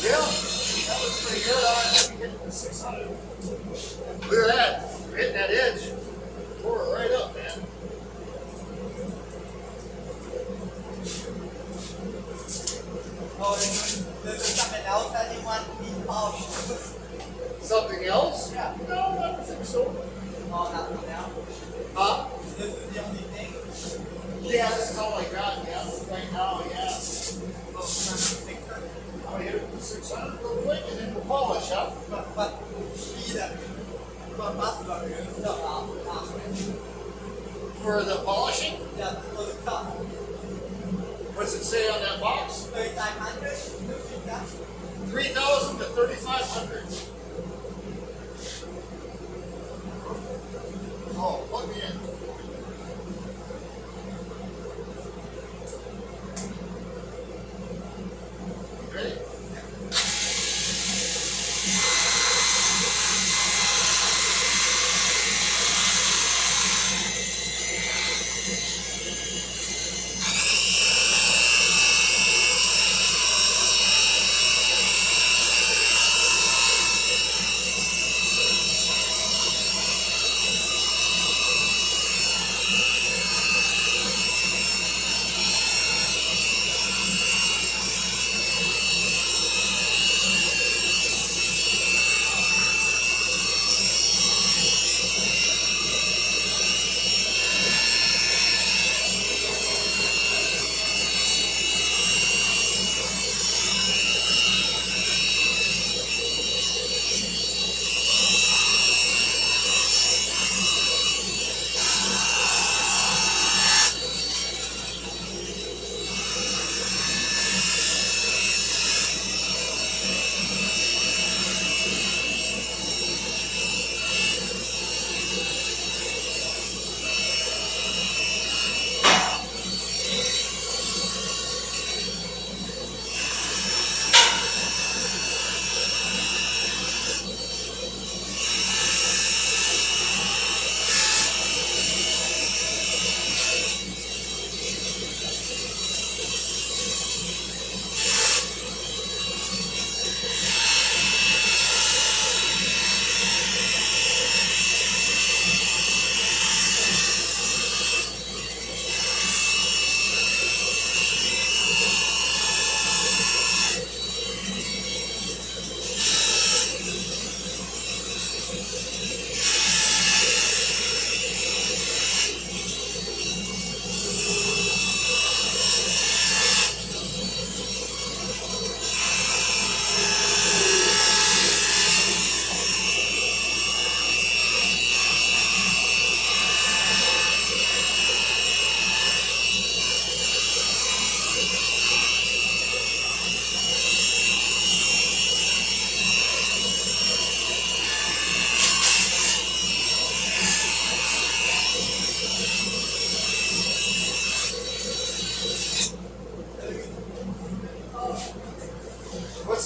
Yeah, that was pretty good. I hit the 600. Look at that. Hitting that edge. Tore it right up, man. Oh, is there something else that you want to be polished? Something else? Yeah. No, I don't think so. Oh, not for now. Huh? This is the only thing. Yeah, this is all I got, yeah. Right now, yeah. Oh, something. I'm gonna hit it with 600 real quick and then we'll polish, huh? But either. But possible is still off. For the polishing? Yeah, for the cup. What's it say on that box? 3,500. 3,000 to 3,500. Oh, plug me in. Ready?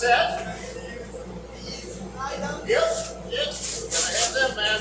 set? I don't. Yep. Gotta have them, man.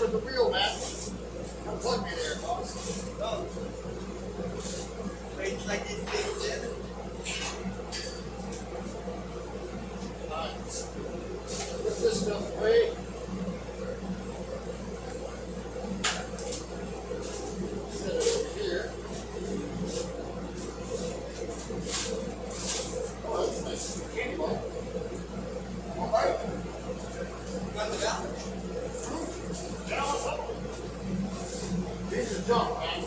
With the wheel, man. Unplug me there, boss. Oh. Wait, like this thing's in. Put this stuff away. Set it over here. Oh, that's nice. Candy bar. All right. Got the valve. Now what's up? These are junk, man.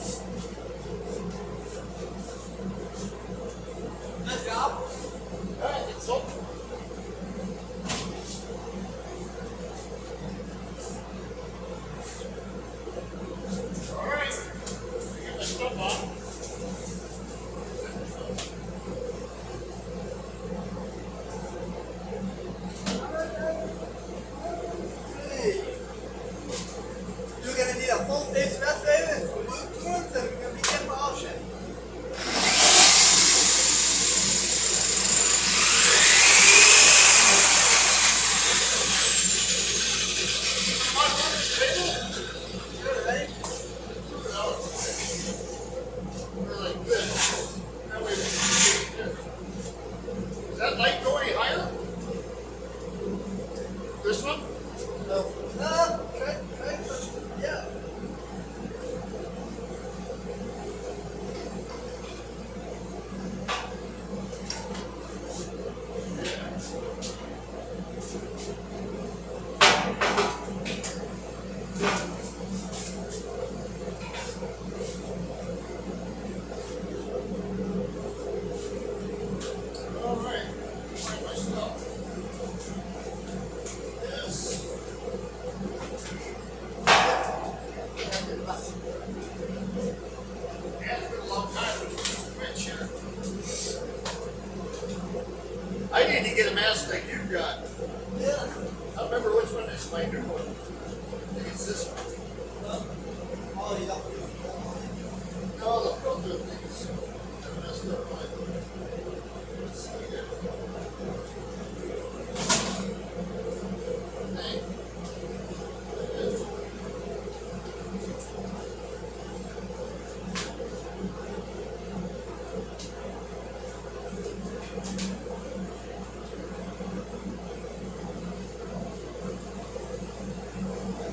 Good job. I think so. All right. Get my stuff on. Hey. You're gonna need a full face rest day and some blue tunes and you're gonna be in for option. Good, right? Really good. That way we can see it. Does that light go any higher? This one? No. Okay. Yeah. All right. Find my stuff. Yes. Yeah, it's been a long time since we used to pitch here. I need to get a mask like you've got. Yeah. I don't remember which one is my new one. I think it's this one. Oh, you got No, the filter things messed up my. Let's see here. Hey.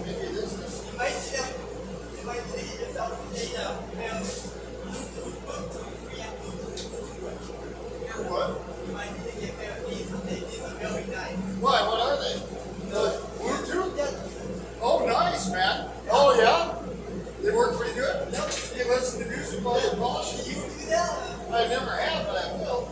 Maybe it is this. You might need yourself a Bluetooth book to preamp Bluetooth. You're what? You might need to get pair of these. These are very nice. Why? What are they? The Bluetooth? Yeah. Oh, nice, man. Oh, yeah? They work pretty good? Yep. You listen to music while you're polishing? You do that? I never have, but I will.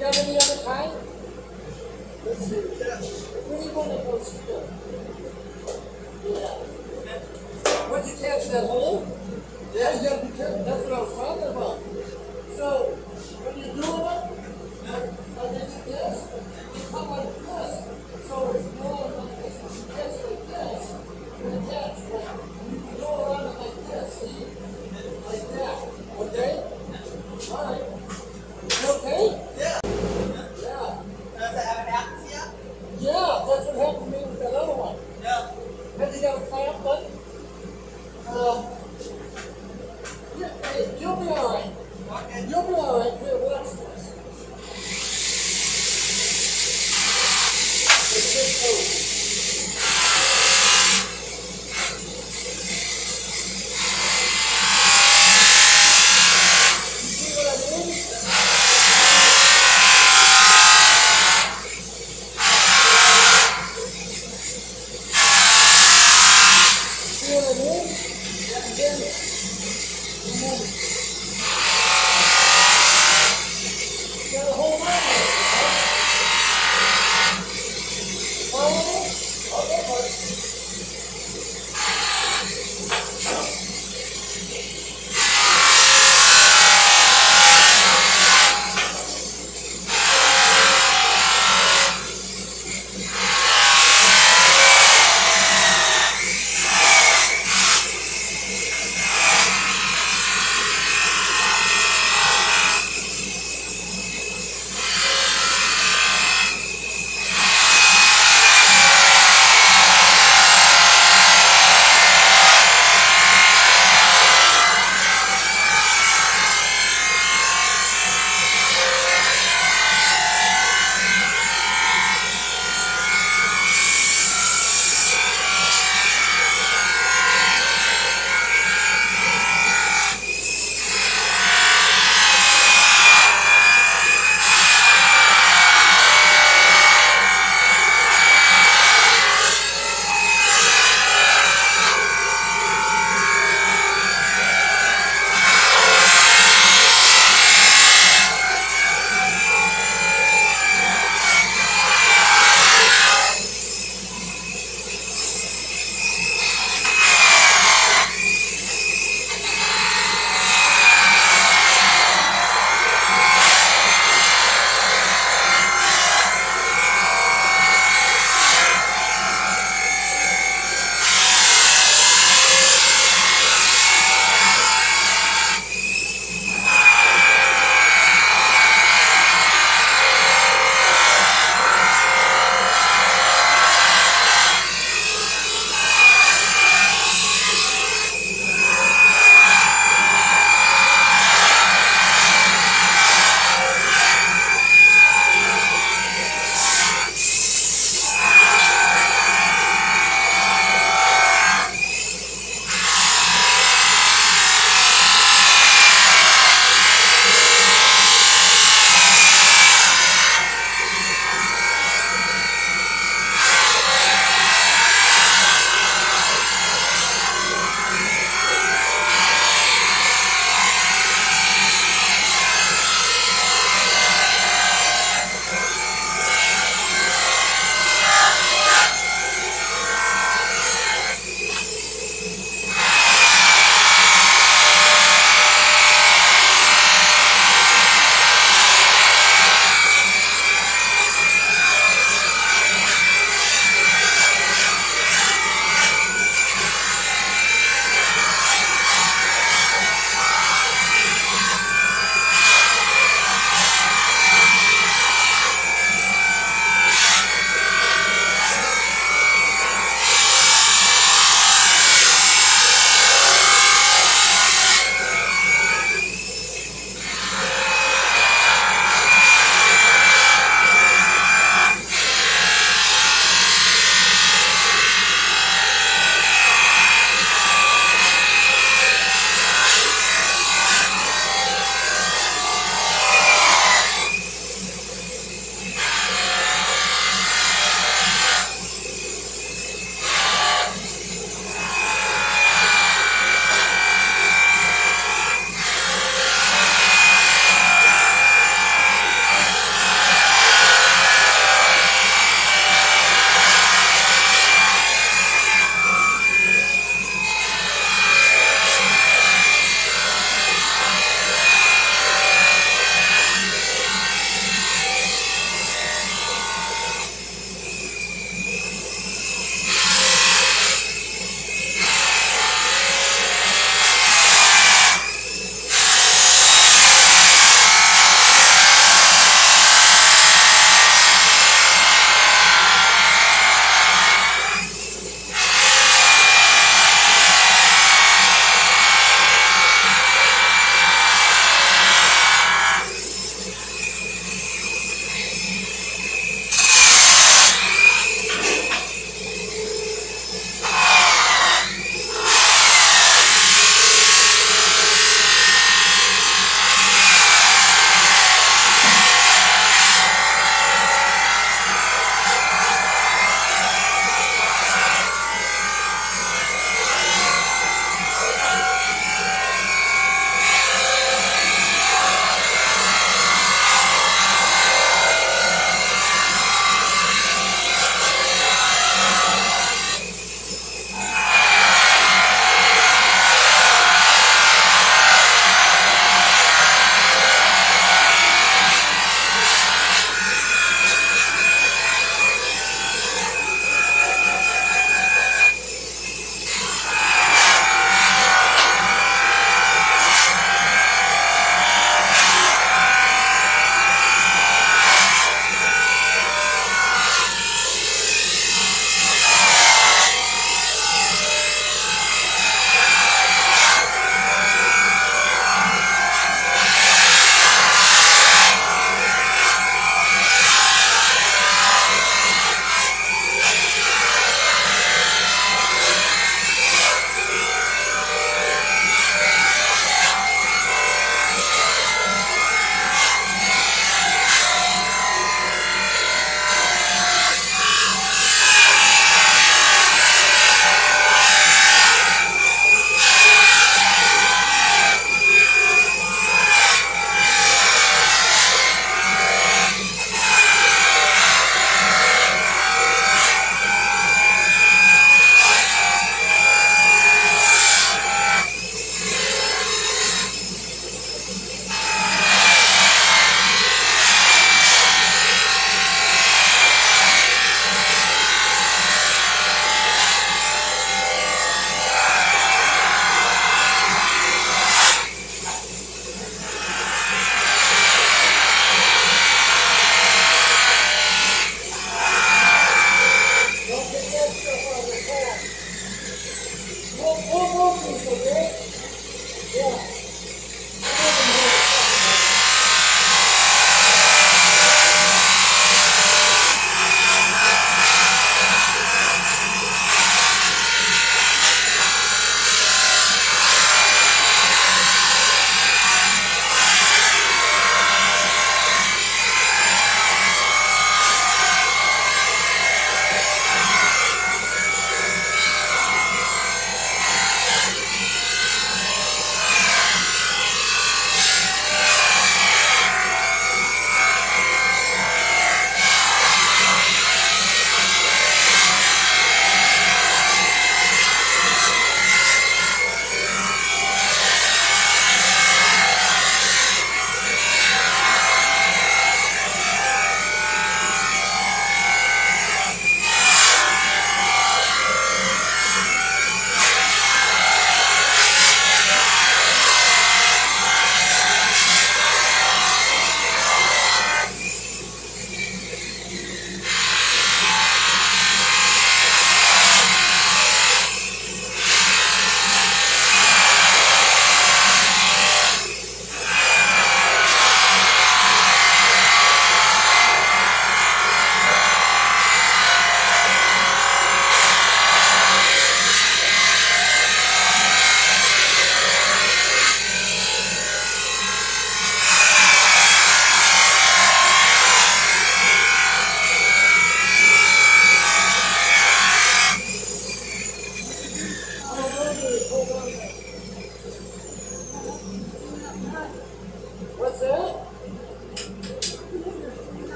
got any other kind? Let's see. Where do you want to go still? Yeah. Where'd you catch that hole? Yeah, you gotta be careful. That's what I was talking about. So, when you're doing it, I get you this. You come like this. So it's going like this. If you catch it like this, you're gonna catch. But you can go around it like this, see? Like that. Okay? Alright. You okay? Yeah. Yeah. Does that happen happen to you? Yeah, that's what happened to me with that other one. Yeah. Have you got a clamp button? Yeah, hey, you'll be alright. Okay. You'll be alright. Here, watch this.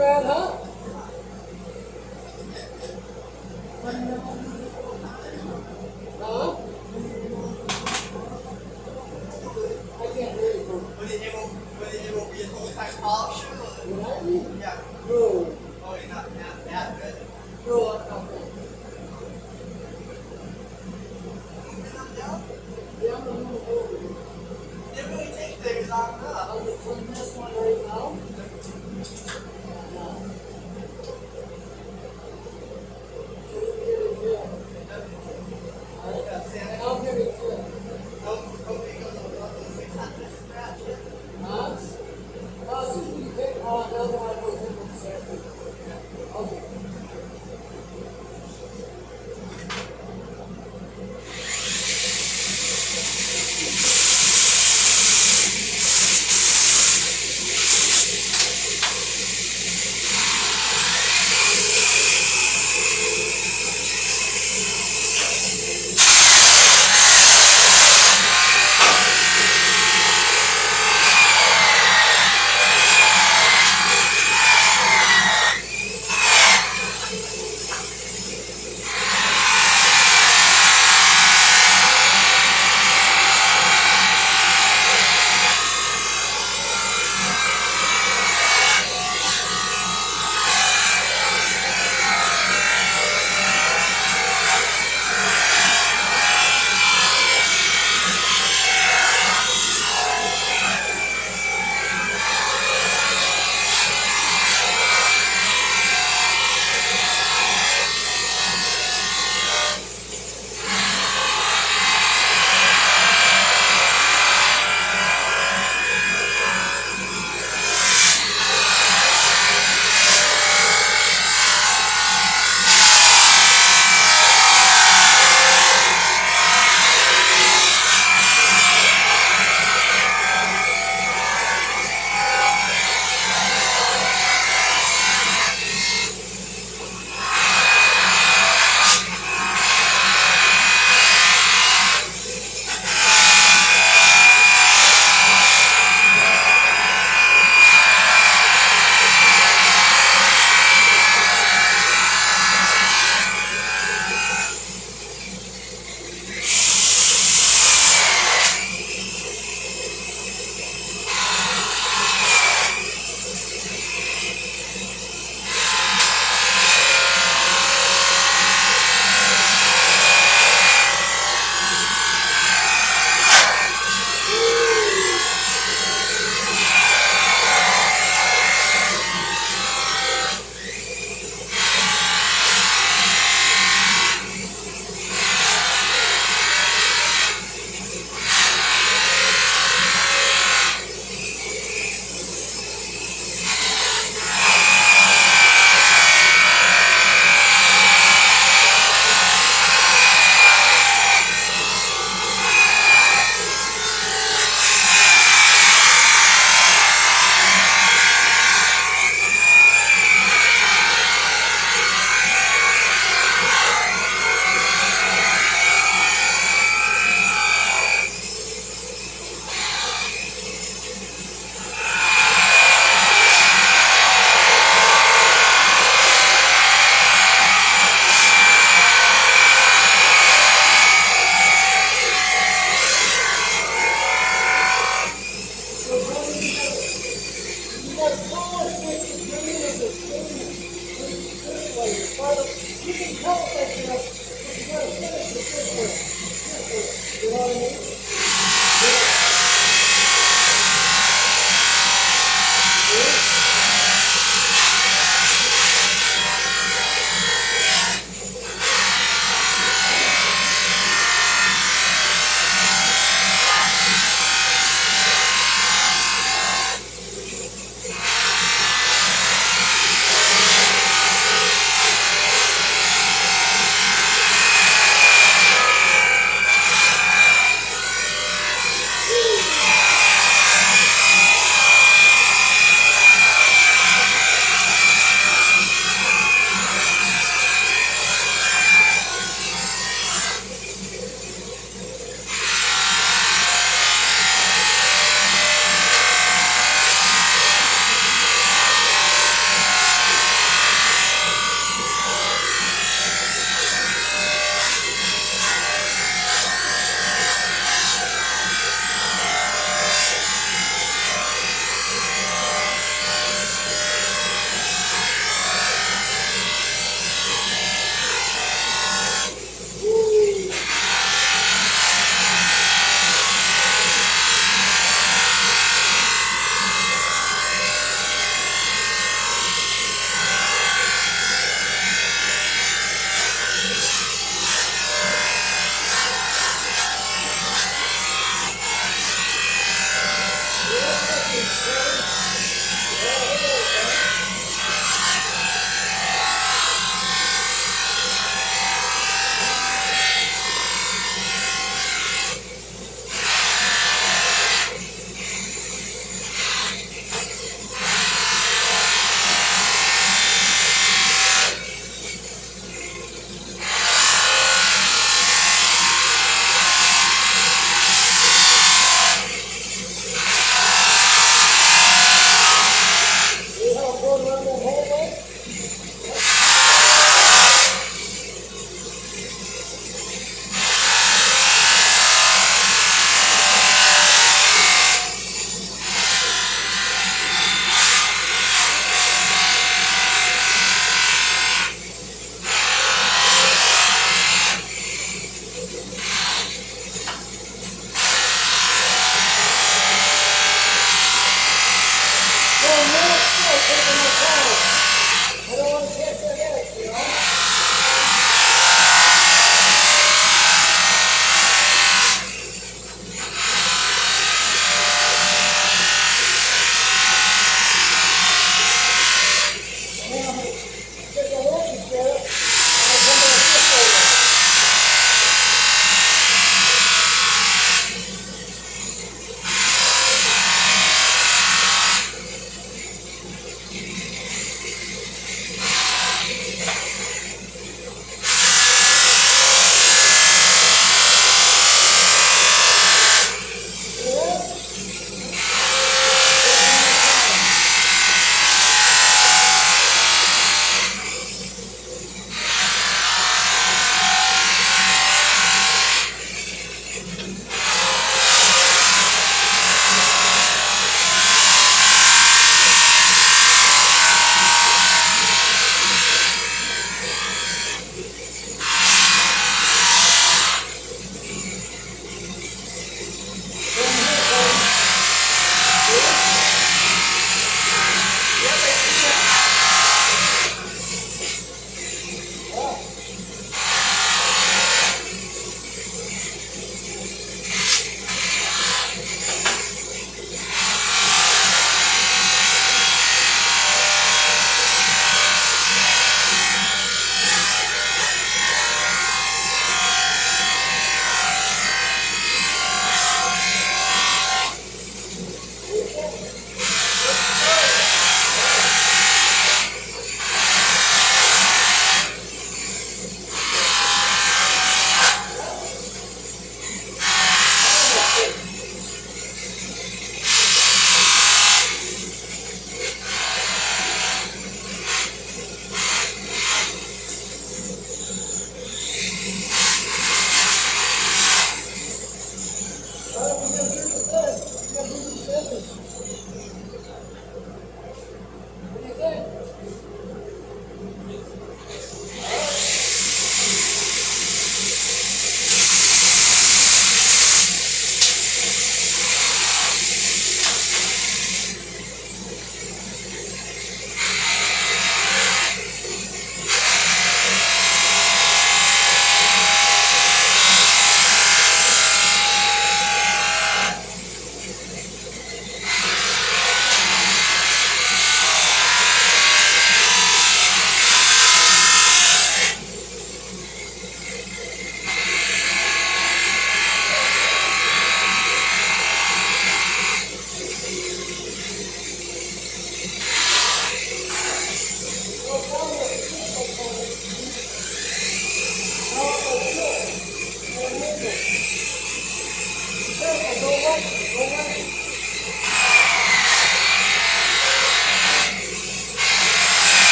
bad, huh? Huh? I can't hear you. Would it ever be a full-time option? Would I be? Yeah. No. Oh, you're not that good. No, I'm not bad. Yeah, I'm gonna move over. It really takes things long enough. I'll just clean this one right now.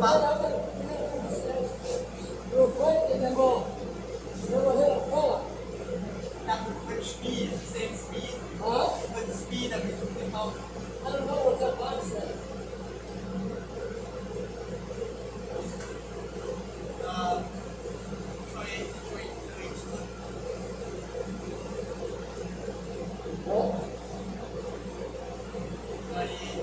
Real quick, and then we'll hit a pull. Which speed? Same speed? Huh? What speed of it? How? I don't know what that box says. Uh, 28 to 22. What? 28.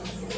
Yeah.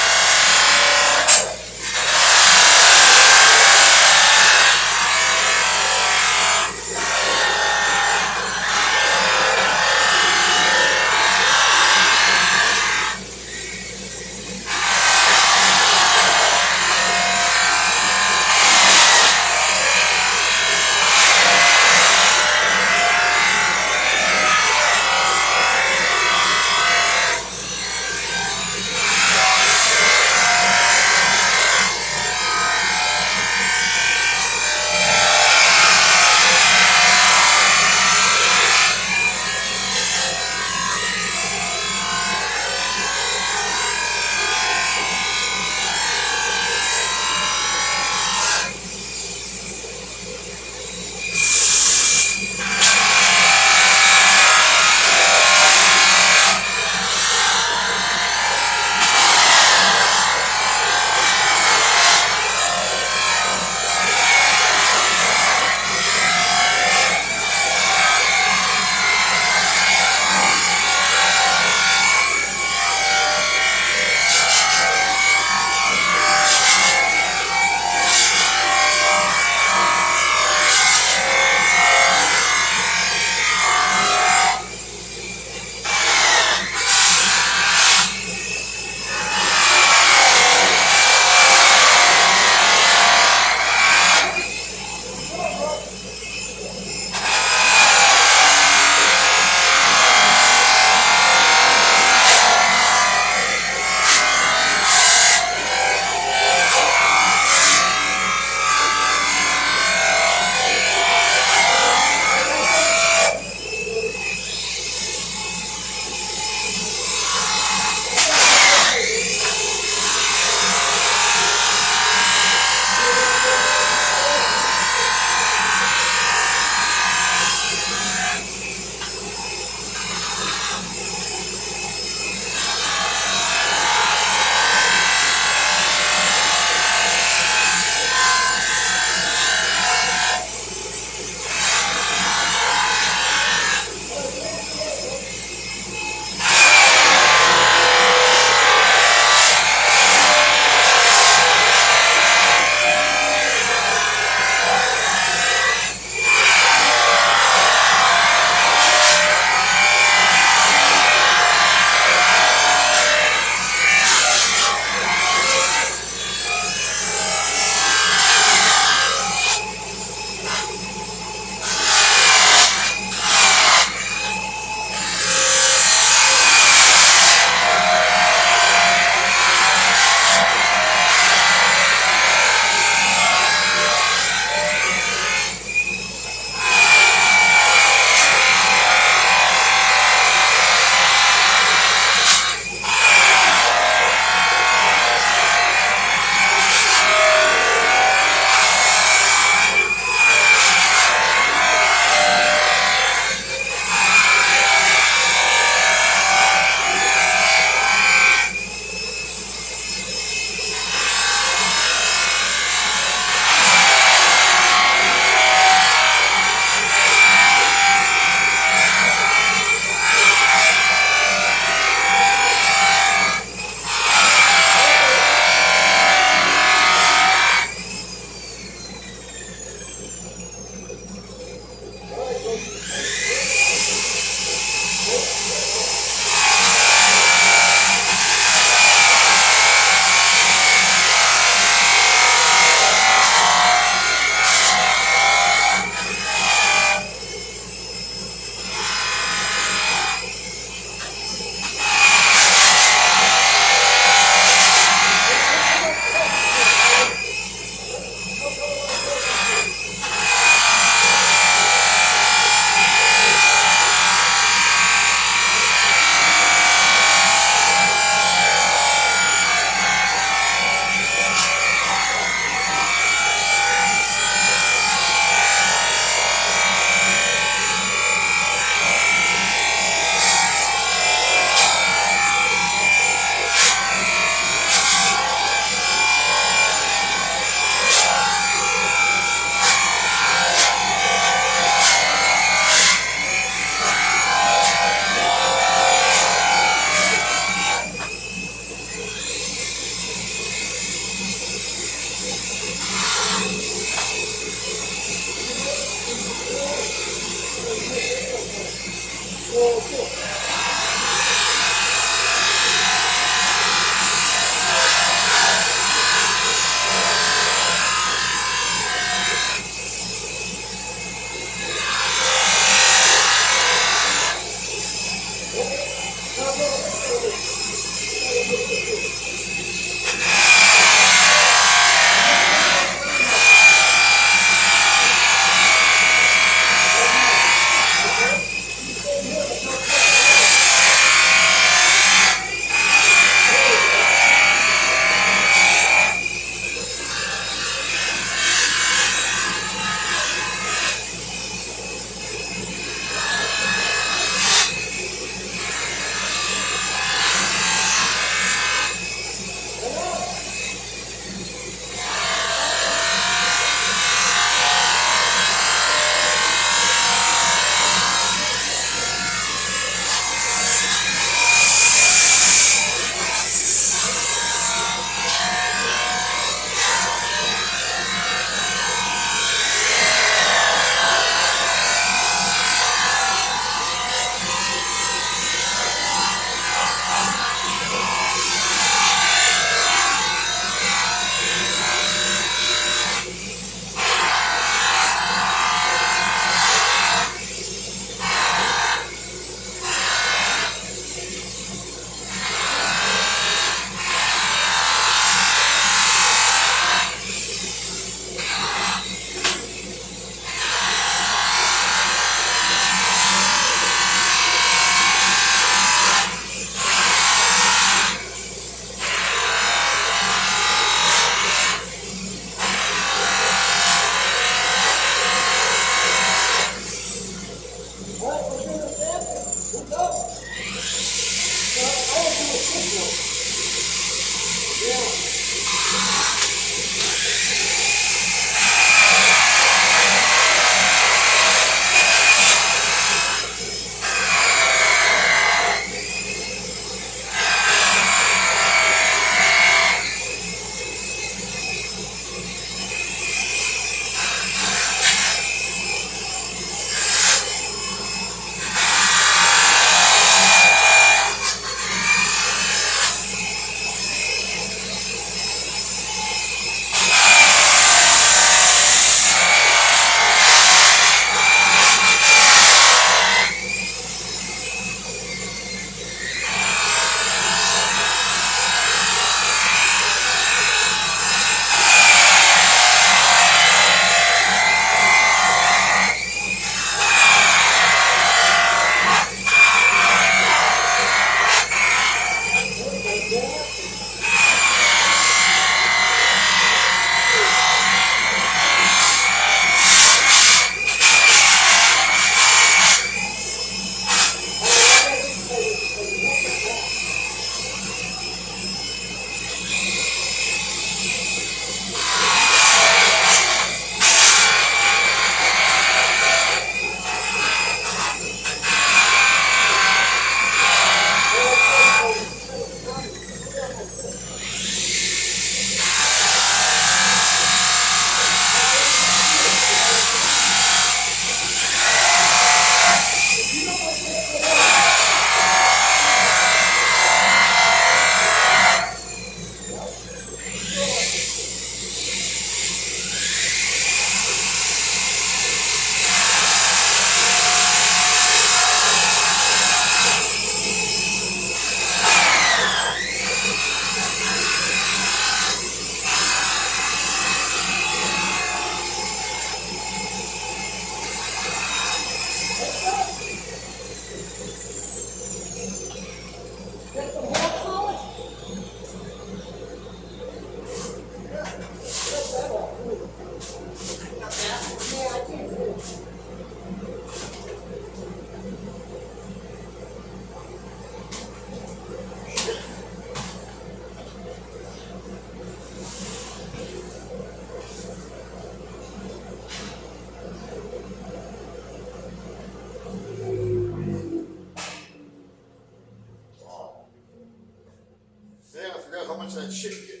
How much of that shit you get.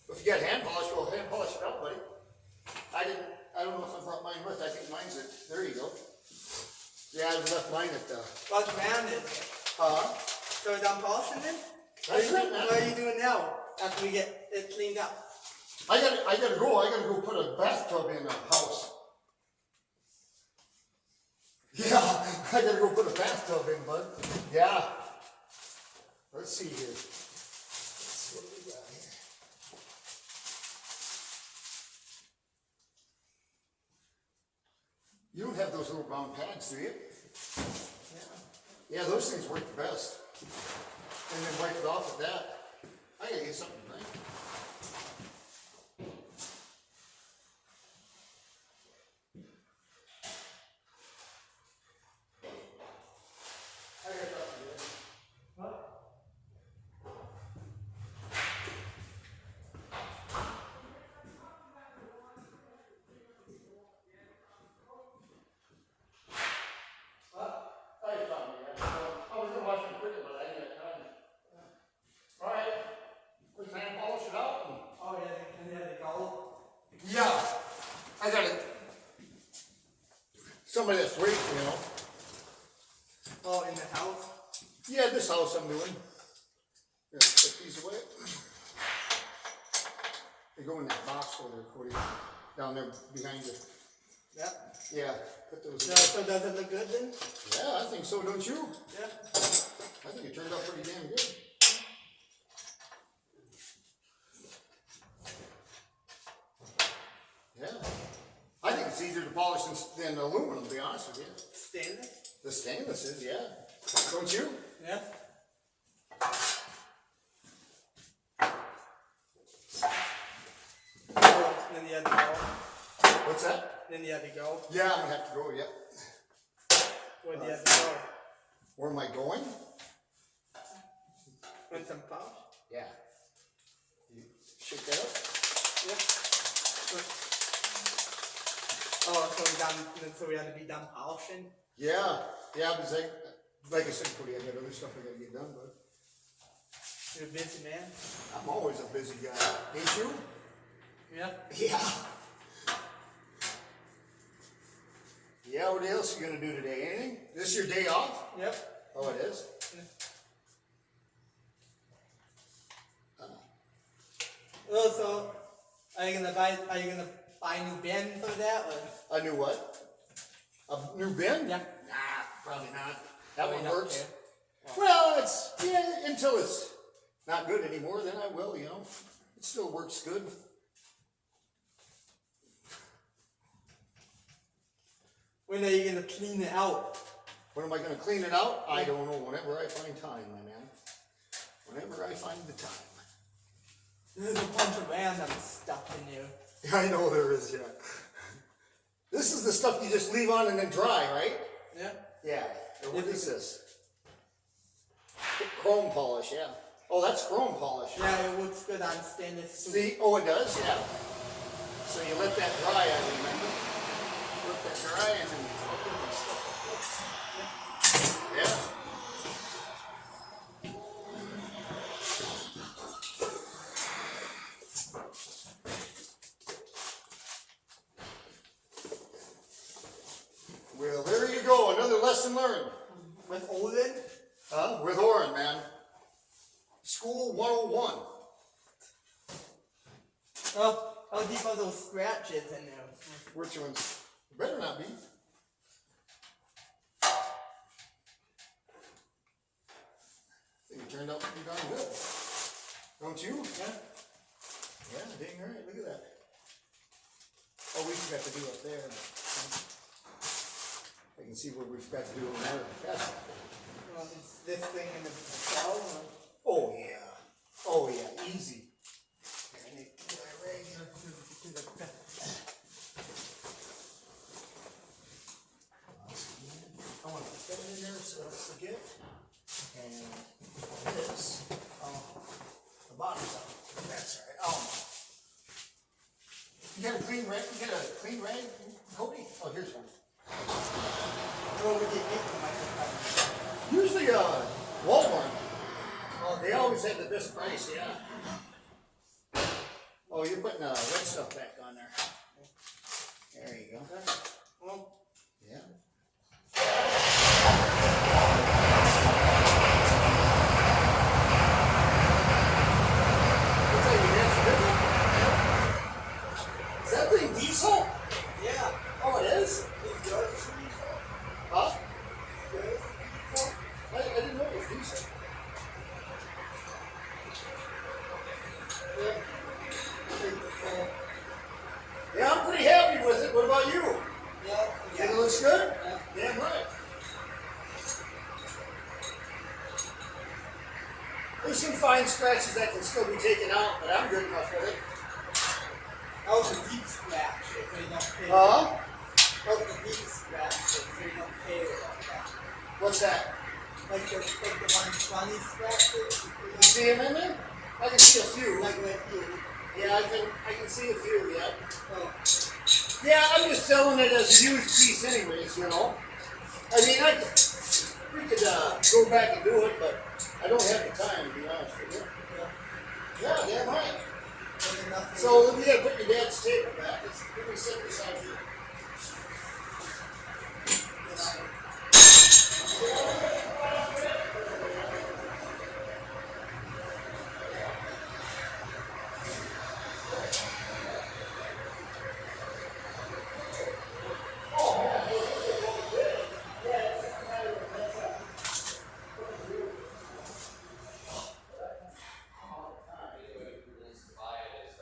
If you got hand polish, well, hand polish it up, buddy. I don't know if I brought mine with. I think mine's at, there you go. Yeah, I left mine at the. What's rounded? So we're done polishing then? That's it, man. What are you doing now after we get it cleaned up? I gotta go put a bathtub in the house. Yeah, I gotta go put a bathtub in, bud. Yeah. Let's see here. Let's see what we got here. You don't have those little round pads, do you? Yeah, those things work the best. And then wipe it off with that. I gotta get something, right? Somebody that's waiting, you know. Oh, in the house? Yeah, this house I'm doing. Yeah, put these away. They go in that box over there, Cody. Down there behind you. Yep. Yeah, put those in. So does it look good then? Yeah, I think so, don't you? Yeah. I think it turned out pretty damn good. Yeah. I think it's easier to polish than aluminum, to be honest with you. Stainless? The stainless is, yeah. Don't you? Yeah. Then you had to go. What's that? Then you had to go. Yeah, I'm gonna have to go, yeah. Where do you have to go? Where am I going? Want some polish? Yeah. You shake that up? Yeah. Oh, so we had to be done polishing? Yeah, because like I said, Cody, I got other stuff I gotta get done, but You're a busy man? I'm always a busy guy. Ain't you? Yeah. Yeah. Yeah, what else are you gonna do today? Anything? This your day off? Yep. Oh, it is? Yeah. Oh, so are you gonna buy a new bin for that or? A new what? A new bin? Yeah. Nah, probably not. That Probably one not, works. yeah. Well, until it's not good anymore, then I will, you know. It still works good. When are you gonna clean it out? When am I going to clean it out? I don't know. Whenever I find time, my man. Whenever I find the time. There's a bunch of random stuff in here. Yeah, I know there is, yeah. This is the stuff you just leave on and then dry, right? Yeah. Yeah. Or what is this? Chrome polish, yeah. Oh, that's chrome polish. Yeah, it looks good on stainless too. See? Oh, it does, yeah. So you let that dry, I remember. Let that dry and then yeah. Well, there you go. Another lesson learned. With Oren? Huh? With Oren, man. School 101. Oh, how deep are those scratches in there? Which ones? Better not be. I think it turned out pretty darn good. Don't you? Yeah. Yeah, dang right. Look at that. Oh, we forgot to do it there. I can see what we forgot to do in there. Yes. Is this thing in the cell? Oh, yeah. Oh, yeah. Easy. Here, I need to get my rag here. I want to put that in there so I don't forget. And this. The bottom's out. That's all right. Oh. You got a clean rag? You got a clean rag, Cody? Oh, here's one. What would you get from my Usually, Walmart. Oh, they always have the best price, yeah. Oh, you're putting red stuff back on there. There you go. Well, Yeah. Looks like you got some good one. Is that thing diesel? yeah. Oh, it is? It's good. Huh? I didn't know it was diesel. Yeah, I'm pretty happy with it. What about you? Yeah. Think it looks good? Yeah. Damn right. There's some fine scratches that can still be taken out, but I'm good enough with it. Out the deep scratch if they don't pay. Huh? Out the deep scratch if they don't pay like that. What's that? Like the 120 scratches. You see him in there? I can see a few. Like you. Yeah, I can see a few, yeah. Oh. Yeah, I'm just selling it as a used piece anyways, you know. I mean, we could go back and do it, but I don't have the time, to be honest with you. Yeah, damn right. So, you gotta put your dad's table back. Let me set this out here.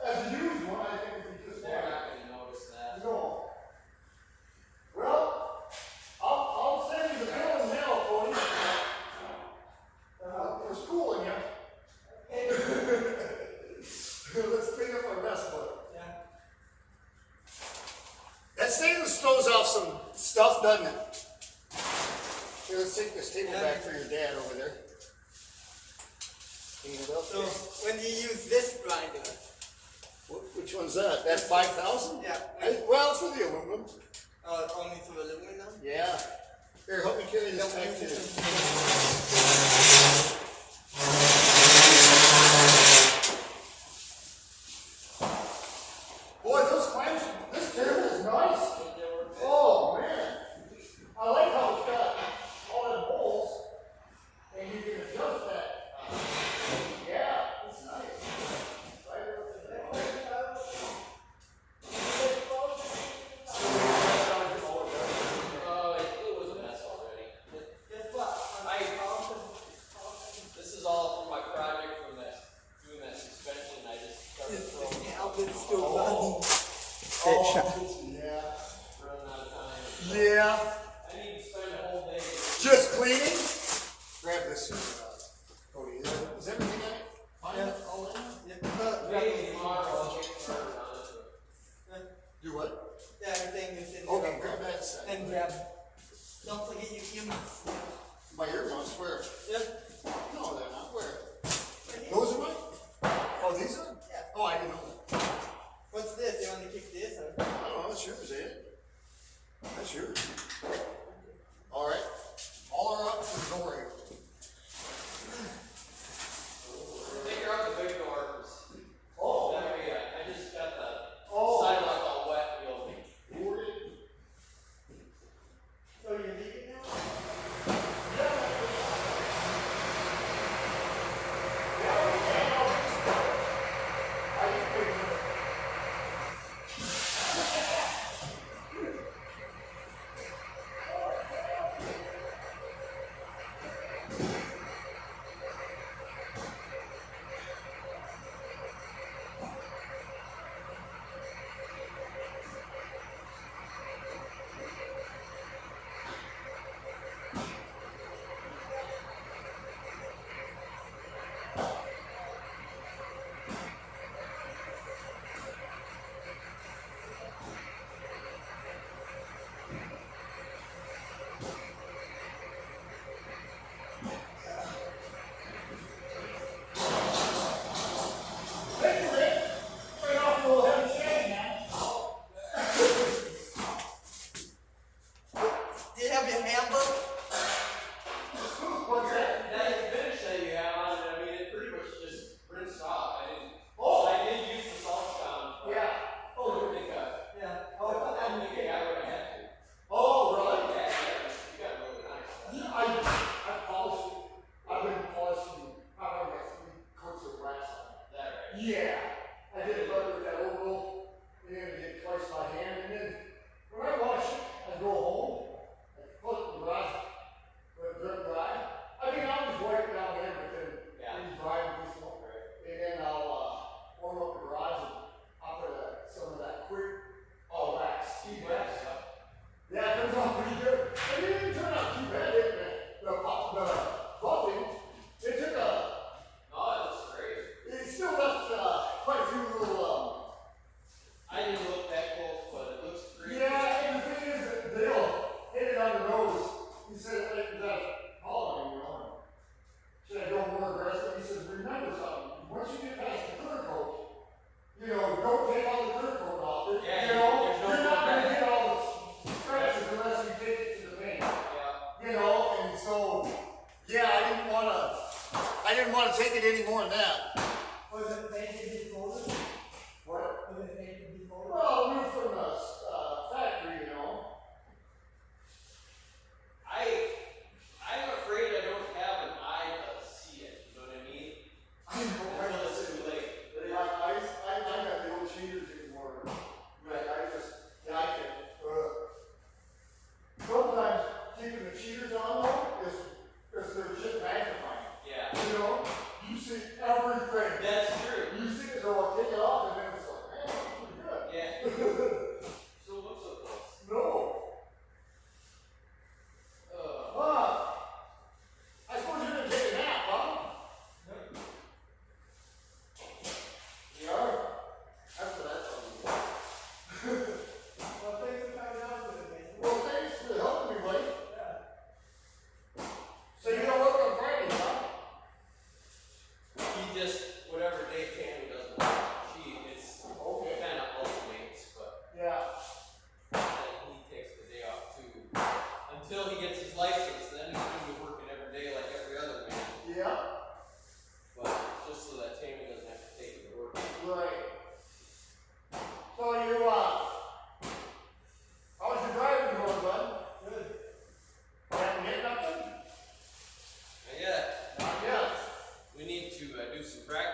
As a used one, I think if you just They're not gonna notice that. No. Well, I'll send you the bill in mail, Cody. For schooling you. Let's clean up our mess, bud. Yeah. That stainless throws off some stuff, doesn't it? Here, let's take this table back for your dad over there. Clean it up. So when you use this grinder, Which one's that? That 5,000? Yeah. Well, for the aluminum. only for aluminum. Yeah. Here, help me carry this back to you. Boy, those clamps, this table is nice. Oh, man. I like how it's got all them holes, and you can adjust that. Yeah, it's nice. Right over there. It was a mess already. Guess what? On my account, this here, Cody. Is everything in it? Yeah. All in? Maybe tomorrow I'll get started on it. Do what? Yeah, everything is in Okay, there. grab that second. And grab. Don't forget your earmuffs. My earmuffs, where? Yeah. No, they're not. Where? Those are mine? Oh, these are? Yeah. Oh, I didn't know that. What's this? You want to kick this or? I don't know, that's yours, eh? That's yours. Alright. All are up for the door here. Take out the big doors. Oh. That way, I just got the Oh. sidewalk all wet and you'll So you're leaving now? Do you have your handbook? What's that? That finish that you have on it, I mean, it pretty much just rinsed off. Oh. I did use the salt down. Yeah. I don't think Yeah. I don't think I would have had to. Oh, really? Yeah, you got really nice. Yeah, I polished it. I've been polishing. I've got 3 coats of wax on it. That right. Yeah. I did it right with that old roll, and then I did it twice by hand, and then when I wash it, I go home, I put it in the garage, let it drip dry. I mean, I'll just wipe it down there, but then it's dry and this one. And then I'll warm up the garage and I'll put some of that quick wax, tea wax. Yeah, it comes out pretty good. And it didn't turn out too bad, did it? The buffing, it took Oh, it looks great. it still left quite a few little, I didn't look that close, but it looks great. yeah, and the thing is, that Dale hit it on the nose. He said, hey, that pollen, you know, should I go more aggressive? He says, remember something, once you get past the clear coat, you know, don't take all the clear coat off it. Yeah, you know, there's no you're not point. gonna get all the scratches unless you take it to the paint. Yeah. You know, and so, yeah, I didn't wanna take it any more than that. Was it painted before? What? Was it painted before? Well, we were from the factory, you know. I'm afraid I don't have an eye to see it, you know what I mean? I know, Until it's too late. I got the old cheaters anymore. Like, I can, sometimes keeping the cheaters on though is they're just magnifying. Yeah. You know, you see everything. That's true. You see it, so I'll take it off and then it's like, man, that's pretty good. Yeah. Still looks so close. No. I suppose you're gonna take a nap, huh? You are? That's what I thought. Well, thanks for coming out with it, man. Well, thanks for helping me, buddy. Yeah. So you don't work on Fridays, huh? He just, whatever day Tammy doesn't work, it's Okay. kind of alternates, but Yeah. then he takes the day off too. Until he gets his license, then he's going to be working every day like every other man. Yeah. But just so that Tammy doesn't have to take him to work. Right. So you, how's your driving going, bud? Good. Haven't hit nothing? Not yet. Not yet. We need to do some practice